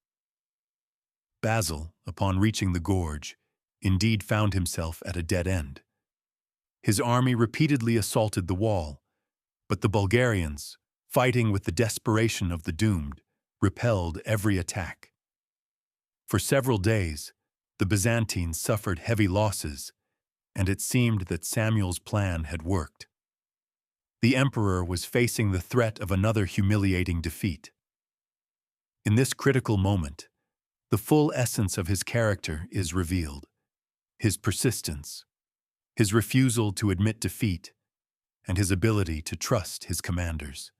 S1: Basil, upon reaching the gorge, indeed found himself at a dead end. His army repeatedly assaulted the wall, but the Bulgarians, fighting with the desperation of the doomed, repelled every attack. For several days, the Byzantines suffered heavy losses, and it seemed that Samuel's plan had worked. The emperor was facing the threat of another humiliating defeat. In this critical moment, the full essence of his character is revealed: his persistence, his refusal to admit defeat, and his ability to trust his commanders.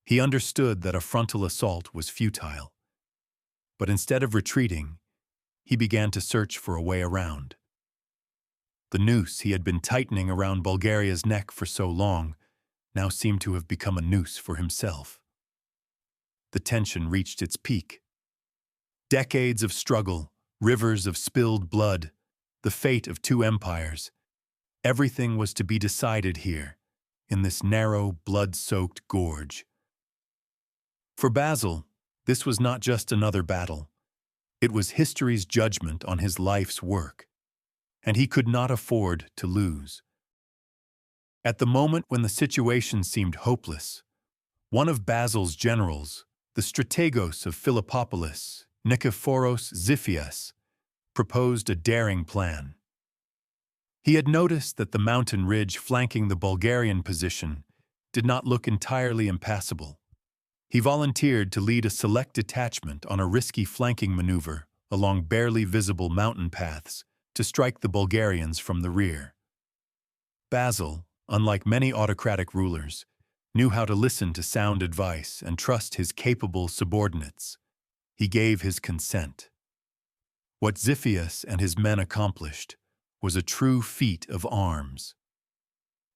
S1: He understood that a frontal assault was futile, but instead of retreating, he began to search for a way around. The noose he had been tightening around Bulgaria's neck for so long now seemed to have become a noose for himself. The tension reached its peak. Decades of struggle, rivers of spilled blood, the fate of two empires, everything was to be decided here, in this narrow, blood-soaked gorge. For Basil, this was not just another battle. It was history's judgment on his life's work, and he could not afford to lose. At the moment when the situation seemed hopeless, one of Basil's generals, the strategos of Philippopolis, Nikephoros Xiphias, proposed a daring plan. He had noticed that the mountain ridge flanking the Bulgarian position did not look entirely impassable. He volunteered to lead a select detachment on a risky flanking maneuver along barely visible mountain paths to strike the Bulgarians from the rear. Basil, unlike many autocratic rulers, knew how to listen to sound advice and trust his capable subordinates. He gave his consent. What Xiphias and his men accomplished was a true feat of arms.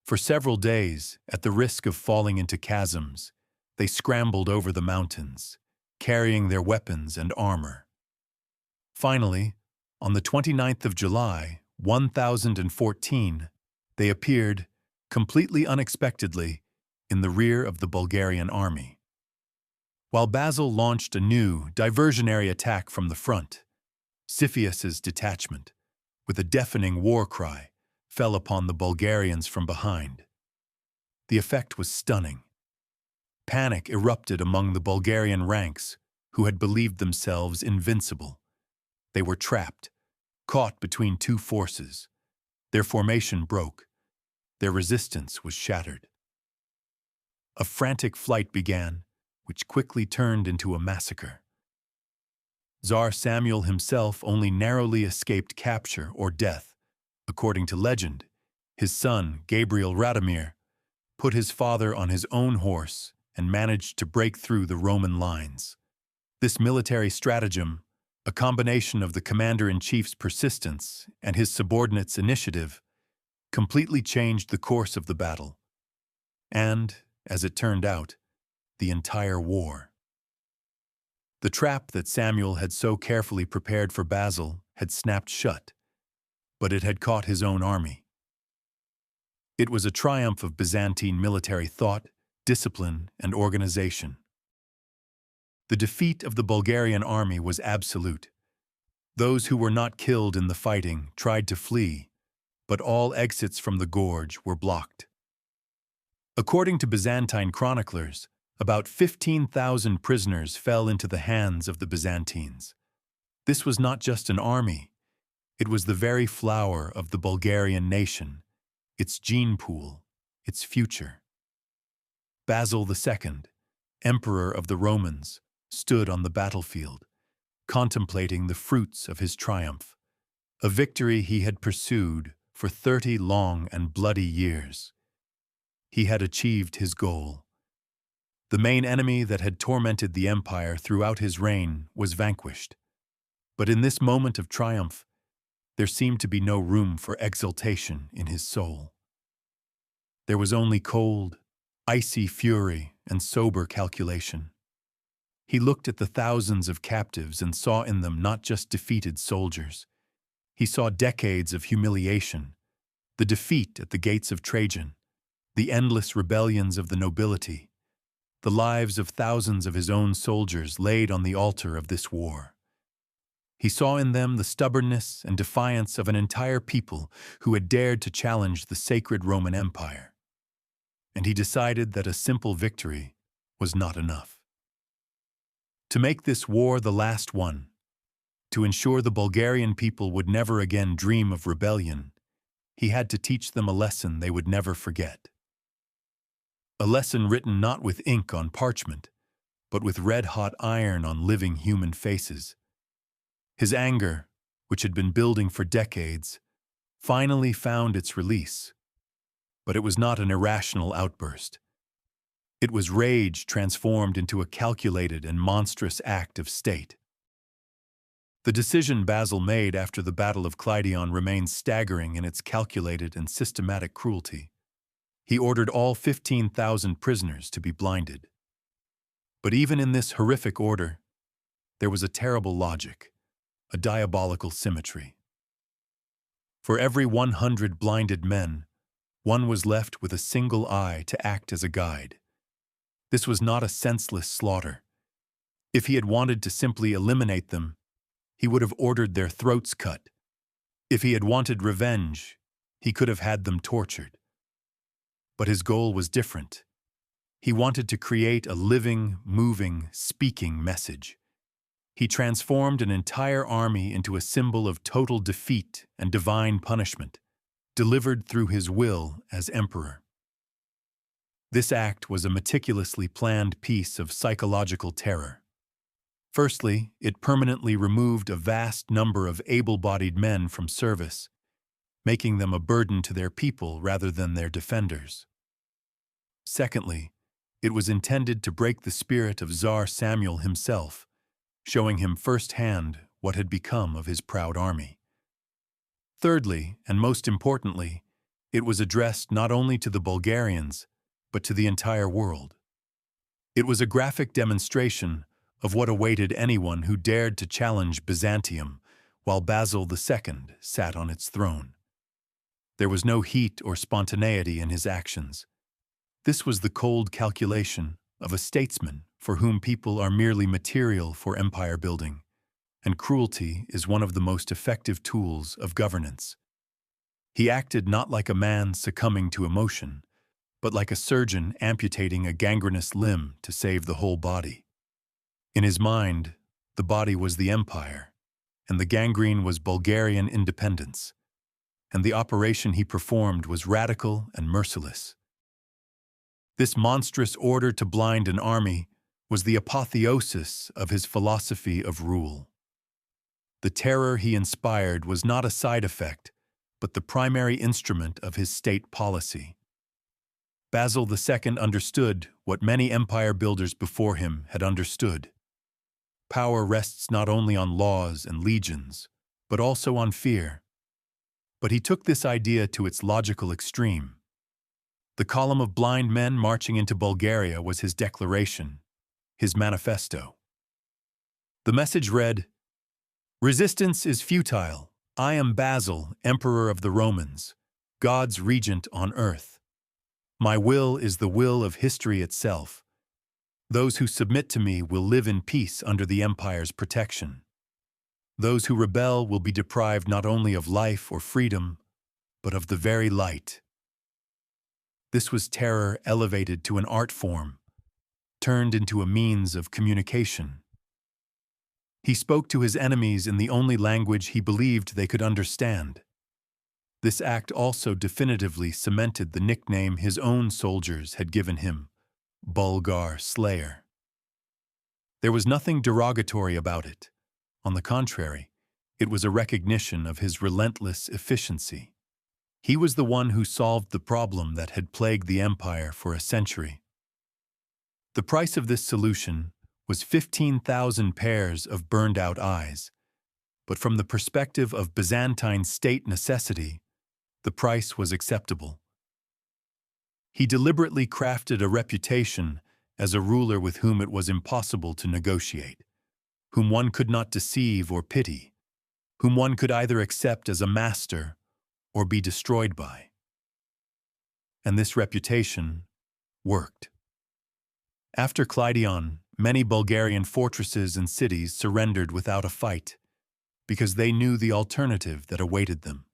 S1: For several days, at the risk of falling into chasms, they scrambled over the mountains, carrying their weapons and armor. Finally, on the 29th of July, 1014, they appeared, completely unexpectedly, in the rear of the Bulgarian army. While Basil launched a new, diversionary attack from the front, Xiphaius's detachment, with a deafening war cry, fell upon the Bulgarians from behind. The effect was stunning. Panic erupted among the Bulgarian ranks, who had believed themselves invincible. They were trapped, caught between two forces. Their formation broke. Their resistance was shattered. A frantic flight began, which quickly turned into a massacre. Tsar Samuel himself only narrowly escaped capture or death. According to legend, his son, Gabriel Radomir, put his father on his own horse and managed to break through the Roman lines. This military stratagem, a combination of the commander-in-chief's persistence and his subordinates' initiative, completely changed the course of the battle, and, as it turned out, the entire war. The trap that Samuel had so carefully prepared for Basil had snapped shut, but it had caught his own army. It was a triumph of Byzantine military thought, discipline, and organization. The defeat of the Bulgarian army was absolute. Those who were not killed in the fighting tried to flee, but all exits from the gorge were blocked. According to Byzantine chroniclers, about 15,000 prisoners fell into the hands of the Byzantines. This was not just an army, it was the very flower of the Bulgarian nation, its gene pool, its future. Basil II, Emperor of the Romans, stood on the battlefield, contemplating the fruits of his triumph, a victory he had pursued for 30 long and bloody years. He had achieved his goal. The main enemy that had tormented the empire throughout his reign was vanquished. But in this moment of triumph, there seemed to be no room for exultation in his soul. There was only cold, icy fury and sober calculation. He looked at the thousands of captives and saw in them not just defeated soldiers. He saw decades of humiliation, the defeat at the gates of Trajan, the endless rebellions of the nobility, the lives of thousands of his own soldiers laid on the altar of this war. He saw in them the stubbornness and defiance of an entire people who had dared to challenge the sacred Roman Empire. And he decided that a simple victory was not enough. To make this war the last one, to ensure the Bulgarian people would never again dream of rebellion, he had to teach them a lesson they would never forget. A lesson written not with ink on parchment, but with red-hot iron on living human faces. His anger, which had been building for decades, finally found its release. But it was not an irrational outburst. It was rage transformed into a calculated and monstrous act of state. The decision Basil made after the Battle of Kleidion remains staggering in its calculated and systematic cruelty. He ordered all 15,000 prisoners to be blinded. But even in this horrific order, there was a terrible logic, a diabolical symmetry. For every 100 blinded men, one was left with a single eye to act as a guide. This was not a senseless slaughter. If he had wanted to simply eliminate them, he would have ordered their throats cut. If he had wanted revenge, he could have had them tortured. But his goal was different. He wanted to create a living, moving, speaking message. He transformed an entire army into a symbol of total defeat and divine punishment, delivered through his will as emperor. This act was a meticulously planned piece of psychological terror. Firstly, it permanently removed a vast number of able-bodied men from service, making them a burden to their people rather than their defenders. Secondly, it was intended to break the spirit of Tsar Samuel himself, showing him firsthand what had become of his proud army. Thirdly, and most importantly, It was addressed not only to the Bulgarians, but to the entire world. It was a graphic demonstration of what awaited anyone who dared to challenge Byzantium while Basil II sat on its throne. There was no heat or spontaneity in his actions. This was the cold calculation of a statesman for whom people are merely material for empire building, and cruelty is one of the most effective tools of governance. He acted not like a man succumbing to emotion, but like a surgeon amputating a gangrenous limb to save the whole body. In his mind, the body was the empire, and the gangrene was Bulgarian independence, and the operation he performed was radical and merciless. This monstrous order to blind an army was the apotheosis of his philosophy of rule. The terror he inspired was not a side effect, but the primary instrument of his state policy. Basil II understood what many empire builders before him had understood. Power rests not only on laws and legions, but also on fear. But he took this idea to its logical extreme. The column of blind men marching into Bulgaria was his declaration, his manifesto. The message read, "Resistance is futile. I am Basil, Emperor of the Romans, God's regent on earth. My will is the will of history itself. Those who submit to me will live in peace under the empire's protection. Those who rebel will be deprived not only of life or freedom, but of the very light." This was terror elevated to an art form, turned into a means of communication. He spoke to his enemies in the only language he believed they could understand. This act also definitively cemented the nickname his own soldiers had given him, Bulgar-Slayer. There was nothing derogatory about it. On the contrary, it was a recognition of his relentless efficiency. He was the one who solved the problem that had plagued the empire for a century. The price of this solution was 15,000 pairs of burned-out eyes, but from the perspective of Byzantine state necessity, the price was acceptable. He deliberately crafted a reputation as a ruler with whom it was impossible to negotiate, whom one could not deceive or pity, whom one could either accept as a master or be destroyed by. And this reputation worked. After Kleidion, many Bulgarian fortresses and cities surrendered without a fight, because they knew the alternative that awaited them.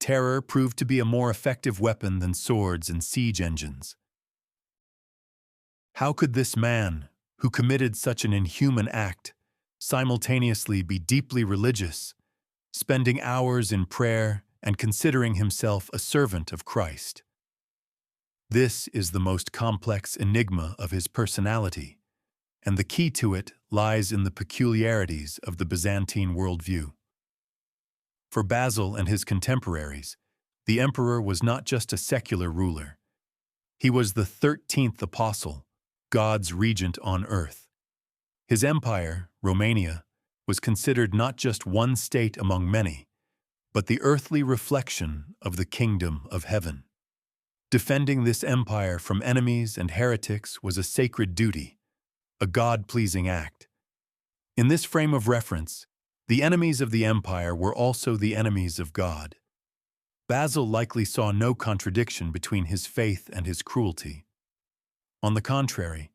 S1: Terror proved to be a more effective weapon than swords and siege engines. How could this man, who committed such an inhuman act, simultaneously be deeply religious, spending hours in prayer and considering himself a servant of Christ? This is the most complex enigma of his personality, and the key to it lies in the peculiarities of the Byzantine worldview. For Basil and his contemporaries, the emperor was not just a secular ruler. He was the 13th apostle, God's regent on earth. His empire, Romania, was considered not just one state among many, but the earthly reflection of the kingdom of heaven. Defending this empire from enemies and heretics was a sacred duty, a God-pleasing act. In this frame of reference, the enemies of the empire were also the enemies of God. Basil likely saw no contradiction between his faith and his cruelty. On the contrary,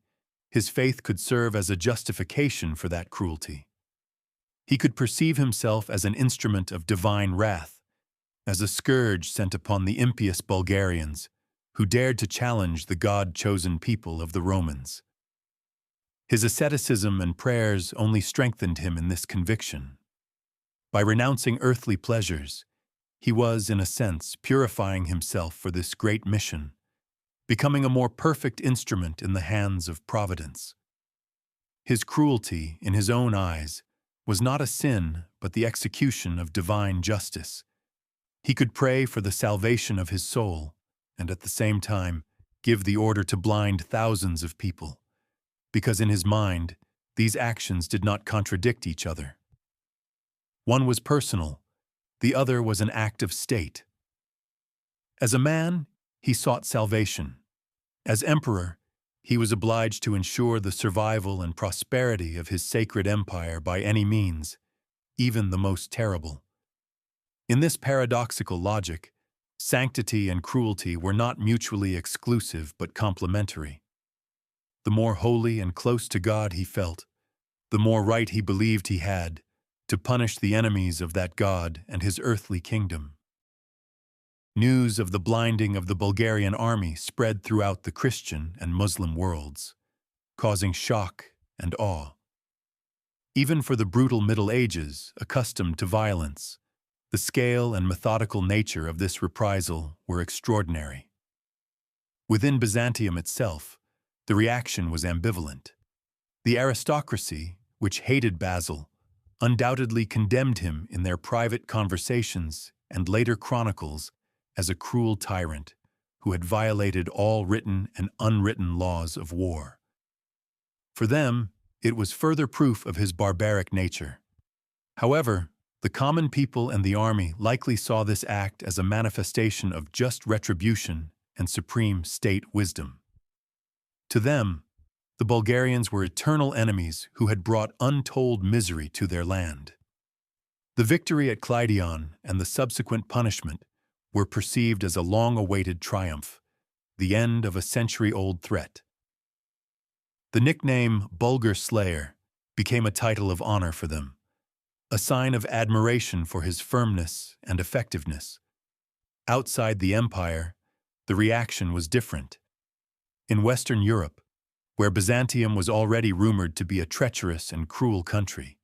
S1: his faith could serve as a justification for that cruelty. He could perceive himself as an instrument of divine wrath, as a scourge sent upon the impious Bulgarians, who dared to challenge the God-chosen people of the Romans. His asceticism and prayers only strengthened him in this conviction. By renouncing earthly pleasures, he was, in a sense, purifying himself for this great mission, becoming a more perfect instrument in the hands of providence. His cruelty, in his own eyes, was not a sin, but the execution of divine justice. He could pray for the salvation of his soul, and at the same time give the order to blind thousands of people, because in his mind, these actions did not contradict each other. One was personal, the other was an act of state. As a man, he sought salvation. As emperor, he was obliged to ensure the survival and prosperity of his sacred empire by any means, even the most terrible. In this paradoxical logic, sanctity and cruelty were not mutually exclusive but complementary. The more holy and close to God he felt, the more right he believed he had to punish the enemies of that God and his earthly kingdom. News of the blinding of the Bulgarian army spread throughout the Christian and Muslim worlds, causing shock and awe. Even for the brutal Middle Ages, accustomed to violence, the scale and methodical nature of this reprisal were extraordinary. Within Byzantium itself, the reaction was ambivalent. The aristocracy, which hated Basil, undoubtedly condemned him in their private conversations and later chronicles as a cruel tyrant who had violated all written and unwritten laws of war. For them, it was further proof of his barbaric nature. However, the common people and the army likely saw this act as a manifestation of just retribution and supreme state wisdom. To them, the Bulgarians were eternal enemies who had brought untold misery to their land. The victory at Kleidion and the subsequent punishment were perceived as a long-awaited triumph, the end of a century-old threat. The nickname Bulgar-Slayer became a title of honor for them, a sign of admiration for his firmness and effectiveness. Outside the empire, the reaction was different. In Western Europe, where Byzantium was already rumored to be a treacherous and cruel country,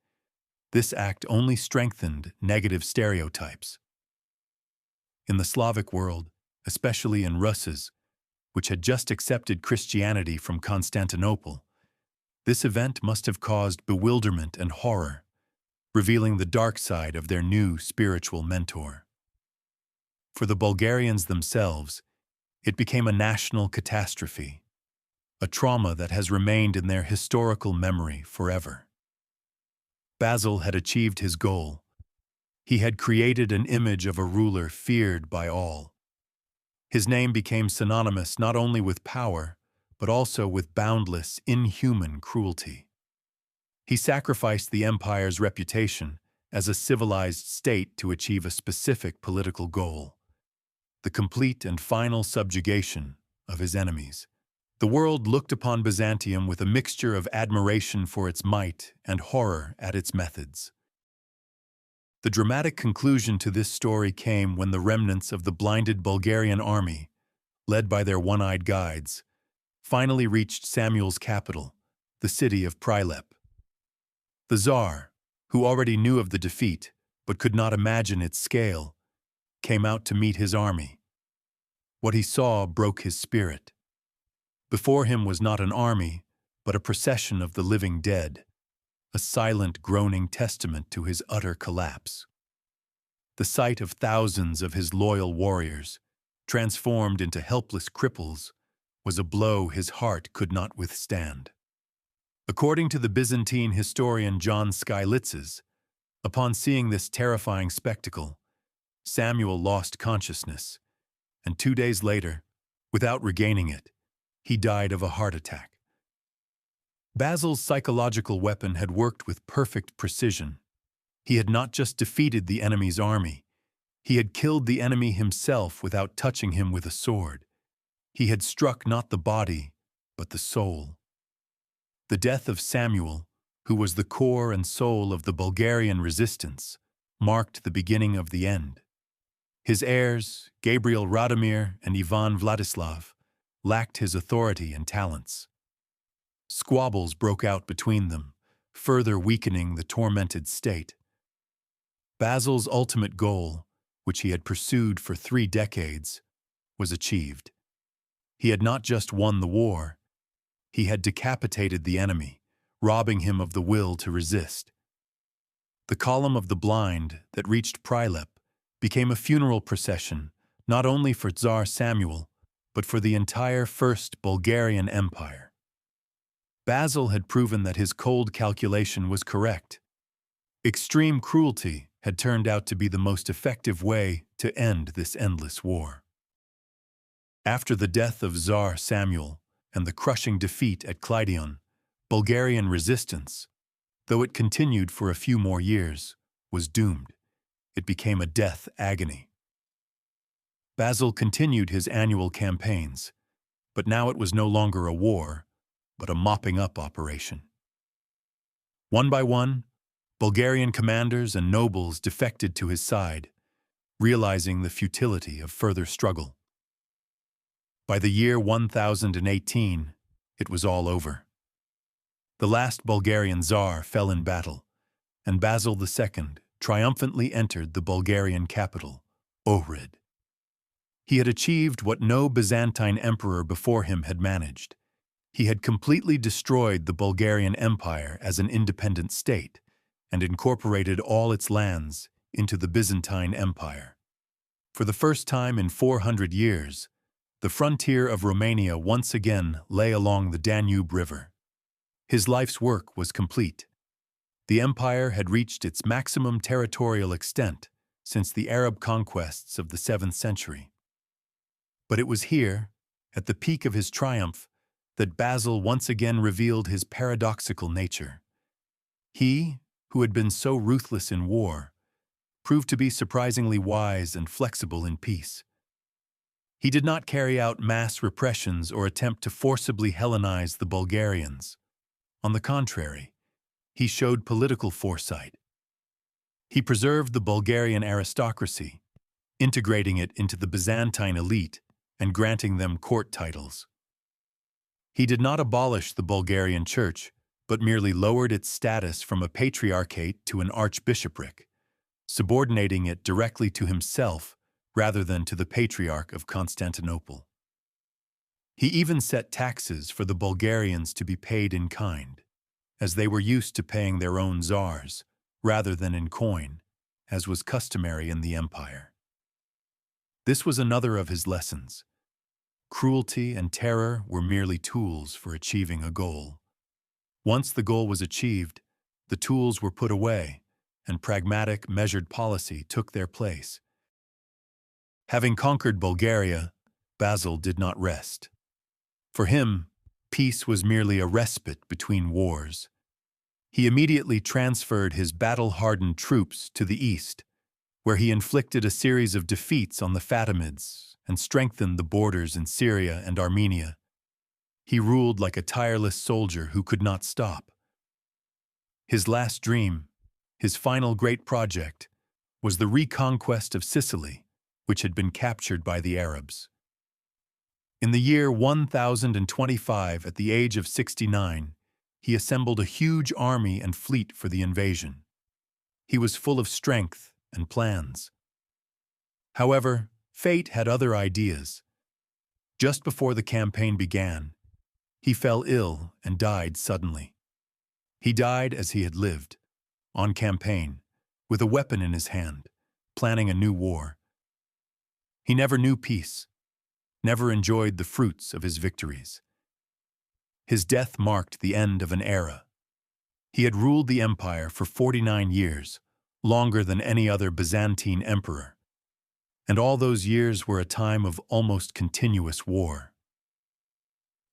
S1: this act only strengthened negative stereotypes. In the Slavic world, especially in Russes, which had just accepted Christianity from Constantinople, this event must have caused bewilderment and horror, revealing the dark side of their new spiritual mentor. For the Bulgarians themselves, it became a national catastrophe, a trauma that has remained in their historical memory forever. Basil had achieved his goal. He had created an image of a ruler feared by all. His name became synonymous not only with power, but also with boundless, inhuman cruelty. He sacrificed the empire's reputation as a civilized state to achieve a specific political goal: the complete and final subjugation of his enemies. The world looked upon Byzantium with a mixture of admiration for its might and horror at its methods. The dramatic conclusion to this story came when the remnants of the blinded Bulgarian army, led by their one-eyed guides, finally reached Samuel's capital, the city of Prilep. The Tsar, who already knew of the defeat but could not imagine its scale, came out to meet his army. What he saw broke his spirit. Before him was not an army, but a procession of the living dead, a silent, groaning testament to his utter collapse. The sight of thousands of his loyal warriors, transformed into helpless cripples, was a blow his heart could not withstand. According to the Byzantine historian John Skylitzes, upon seeing this terrifying spectacle, Samuel lost consciousness, and 2 days later, without regaining it, he died of a heart attack. Basil's psychological weapon had worked with perfect precision. He had not just defeated the enemy's army, he had killed the enemy himself without touching him with a sword. He had struck not the body, but the soul. The death of Samuel, who was the core and soul of the Bulgarian resistance, marked the beginning of the end. His heirs, Gabriel Radomir and Ivan Vladislav, lacked his authority and talents. Squabbles broke out between them, further weakening the tormented state. Basil's ultimate goal, which he had pursued for 3 decades, was achieved. He had not just won the war, he had decapitated the enemy, robbing him of the will to resist. The column of the blind that reached Prilep became a funeral procession not only for Tsar Samuel, but for the entire First Bulgarian Empire. Basil had proven that his cold calculation was correct. Extreme cruelty had turned out to be the most effective way to end this endless war. After the death of Tsar Samuel and the crushing defeat at Kleidion, Bulgarian resistance, though it continued for a few more years, was doomed. It became a death agony. Basil continued his annual campaigns, but now it was no longer a war, but a mopping-up operation. One by one, Bulgarian commanders and nobles defected to his side, realizing the futility of further struggle. By the year 1018, it was all over. The last Bulgarian Tsar fell in battle, and Basil II triumphantly entered the Bulgarian capital, Ohrid. He had achieved what no Byzantine emperor before him had managed. He had completely destroyed the Bulgarian Empire as an independent state and incorporated all its lands into the Byzantine Empire. For the first time in 400 years, the frontier of Romania once again lay along the Danube River. His life's work was complete. The empire had reached its maximum territorial extent since the Arab conquests of the 7th century. But it was here, at the peak of his triumph, that Basil once again revealed his paradoxical nature. He, who had been so ruthless in war, proved to be surprisingly wise and flexible in peace. He did not carry out mass repressions or attempt to forcibly Hellenize the Bulgarians. On the contrary, he showed political foresight. He preserved the Bulgarian aristocracy, integrating it into the Byzantine elite and granting them court titles. He did not abolish the Bulgarian church, but merely lowered its status from a patriarchate to an archbishopric, subordinating it directly to himself rather than to the Patriarch of Constantinople. He even set taxes for the Bulgarians to be paid in kind, as they were used to paying their own czars rather than in coin, as was customary in the empire. This was another of his lessons. Cruelty and terror were merely tools for achieving a goal. Once the goal was achieved, the tools were put away, and pragmatic, measured policy took their place. Having conquered Bulgaria, Basil did not rest. For him, peace was merely a respite between wars. He immediately transferred his battle-hardened troops to the east, where he inflicted a series of defeats on the Fatimids and strengthened the borders in Syria and Armenia. He ruled like a tireless soldier who could not stop. His last dream, his final great project, was the reconquest of Sicily, which had been captured by the Arabs. In the year 1025, at the age of 69, he assembled a huge army and fleet for the invasion. He was full of strength and plans. However, fate had other ideas. Just before the campaign began, he fell ill and died suddenly. He died as he had lived, on campaign, with a weapon in his hand, planning a new war. He never knew peace, never enjoyed the fruits of his victories. His death marked the end of an era. He had ruled the empire for 49 years, longer than any other Byzantine emperor, and all those years were a time of almost continuous war.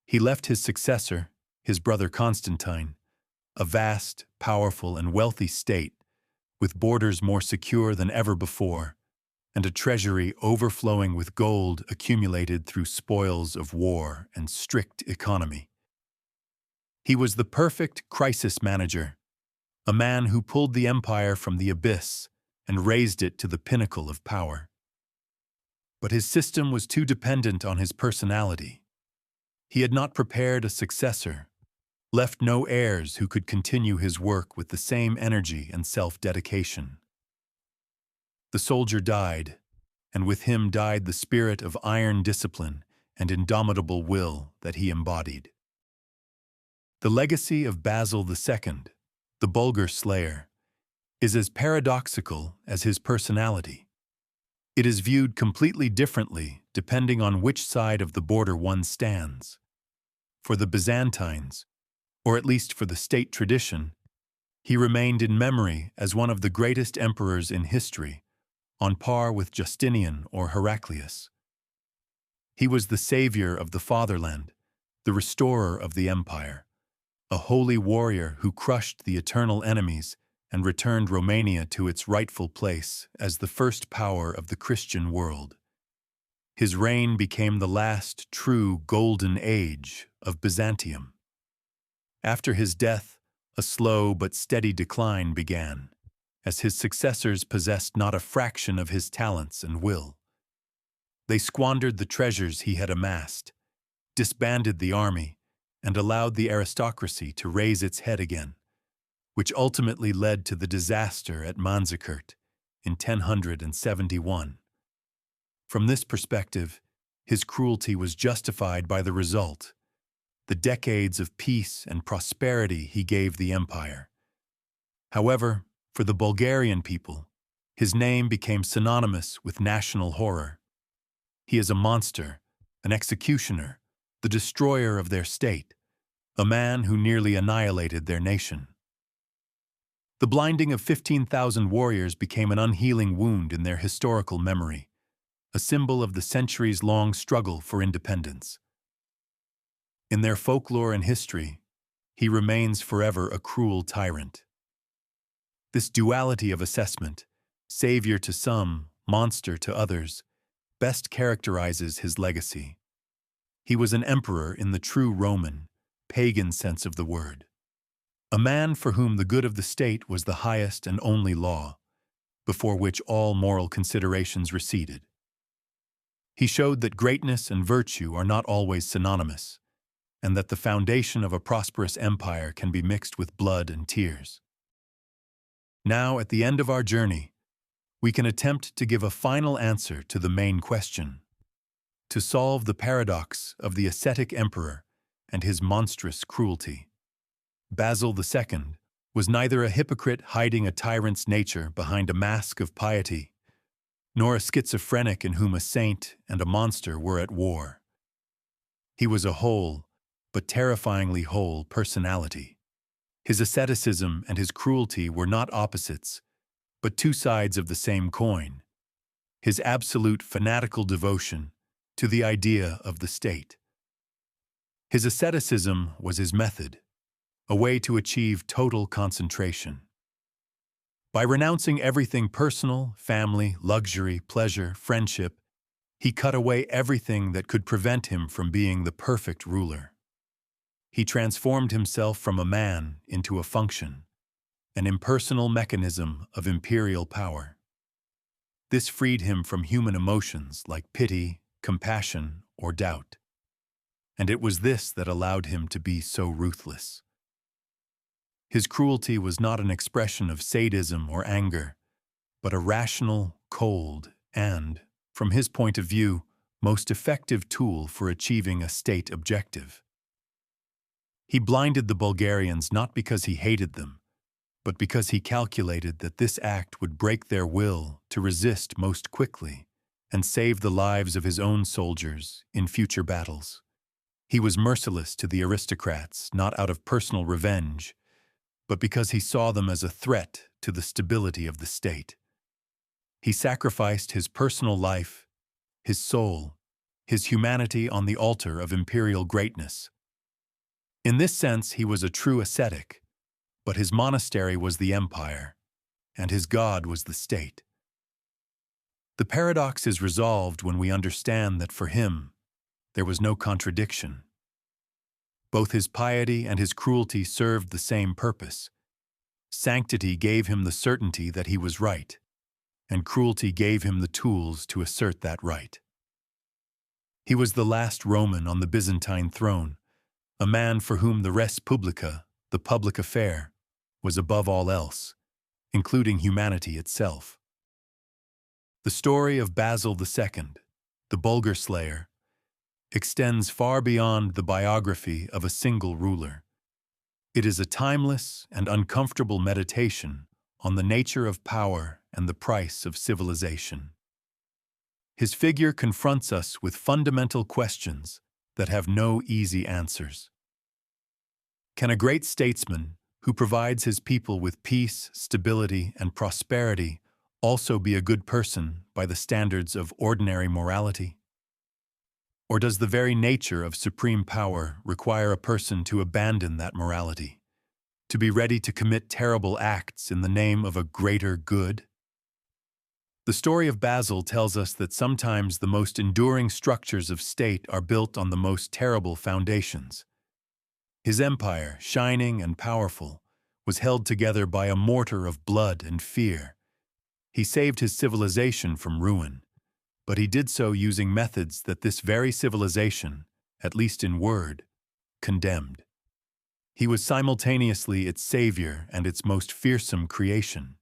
S1: He left his successor, his brother Constantine, a vast, powerful, and wealthy state, with borders more secure than ever before, and a treasury overflowing with gold accumulated through spoils of war and strict economy. He was the perfect crisis manager, a man who pulled the empire from the abyss and raised it to the pinnacle of power. But his system was too dependent on his personality. He had not prepared a successor, left no heirs who could continue his work with the same energy and self-dedication. The soldier died, and with him died the spirit of iron discipline and indomitable will that he embodied. The legacy of Basil II, the Bulgar-Slayer, is as paradoxical as his personality. It is viewed completely differently depending on which side of the border one stands. For the Byzantines, or at least for the state tradition, he remained in memory as one of the greatest emperors in history, on par with Justinian or Heraclius. He was the savior of the fatherland, the restorer of the empire, a holy warrior who crushed the eternal enemies and returned Romania to its rightful place as the first power of the Christian world. His reign became the last true golden age of Byzantium. After his death, a slow but steady decline began, as his successors possessed not a fraction of his talents and will. They squandered the treasures he had amassed, disbanded the army, and allowed the aristocracy to raise its head again, which ultimately led to the disaster at Manzikert in 1071. From this perspective, his cruelty was justified by the result, the decades of peace and prosperity he gave the empire. However, for the Bulgarian people, his name became synonymous with national horror. He is a monster, an executioner, the destroyer of their state, a man who nearly annihilated their nation. The blinding of 15,000 warriors became an unhealing wound in their historical memory, a symbol of the centuries-long struggle for independence. In their folklore and history, he remains forever a cruel tyrant. This duality of assessment, savior to some, monster to others, best characterizes his legacy. He was an emperor in the true Roman, pagan sense of the word. A man for whom the good of the state was the highest and only law, before which all moral considerations receded. He showed that greatness and virtue are not always synonymous, and that the foundation of a prosperous empire can be mixed with blood and tears. Now, at the end of our journey, we can attempt to give a final answer to the main question, to solve the paradox of the ascetic emperor and his monstrous cruelty. Basil II was neither a hypocrite hiding a tyrant's nature behind a mask of piety, nor a schizophrenic in whom a saint and a monster were at war. He was a whole, but terrifyingly whole, personality. His asceticism and his cruelty were not opposites, but two sides of the same coin. His absolute fanatical devotion to the idea of the state. His asceticism was his method, a way to achieve total concentration. By renouncing everything personal, family, luxury, pleasure, friendship, he cut away everything that could prevent him from being the perfect ruler. He transformed himself from a man into a function, an impersonal mechanism of imperial power. This freed him from human emotions like pity, compassion, or doubt. And it was this that allowed him to be so ruthless. His cruelty was not an expression of sadism or anger, but a rational, cold, and, from his point of view, most effective tool for achieving a state objective. He blinded the Bulgarians not because he hated them, but because he calculated that this act would break their will to resist most quickly and save the lives of his own soldiers in future battles. He was merciless to the aristocrats, not out of personal revenge, but because he saw them as a threat to the stability of the state. He sacrificed his personal life, his soul, his humanity on the altar of imperial greatness. In this sense, he was a true ascetic, but his monastery was the empire, and his god was the state. The paradox is resolved when we understand that for him, there was no contradiction. Both his piety and his cruelty served the same purpose. Sanctity gave him the certainty that he was right, and cruelty gave him the tools to assert that right. He was the last Roman on the Byzantine throne, a man for whom the res publica, the public affair, was above all else, including humanity itself. The story of Basil II, the Bulgar-Slayer, extends far beyond the biography of a single ruler. It is a timeless and uncomfortable meditation on the nature of power and the price of civilization. His figure confronts us with fundamental questions that have no easy answers. Can a great statesman who provides his people with peace, stability, and prosperity also be a good person by the standards of ordinary morality? Or does the very nature of supreme power require a person to abandon that morality, to be ready to commit terrible acts in the name of a greater good? The story of Basil tells us that sometimes the most enduring structures of state are built on the most terrible foundations. His empire, shining and powerful, was held together by a mortar of blood and fear. He saved his civilization from ruin, but he did so using methods that this very civilization, at least in word, condemned. He was simultaneously its savior and its most fearsome creation.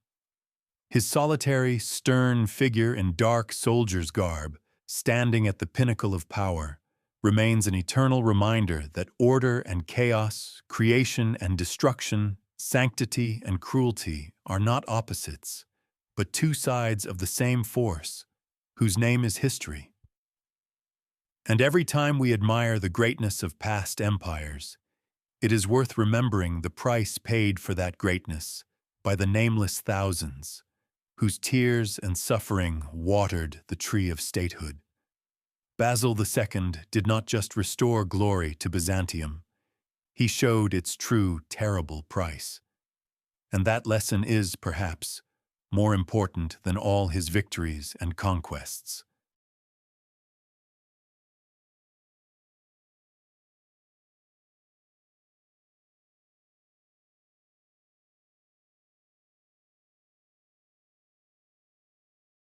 S1: His solitary, stern figure in dark soldier's garb, standing at the pinnacle of power, remains an eternal reminder that order and chaos, creation and destruction, sanctity and cruelty are not opposites, but two sides of the same force, whose name is history. And every time we admire the greatness of past empires, it is worth remembering the price paid for that greatness by the nameless thousands, whose tears and suffering watered the tree of statehood. Basil II did not just restore glory to Byzantium, he showed its true, terrible price. And that lesson is, perhaps, more important than all his victories and conquests.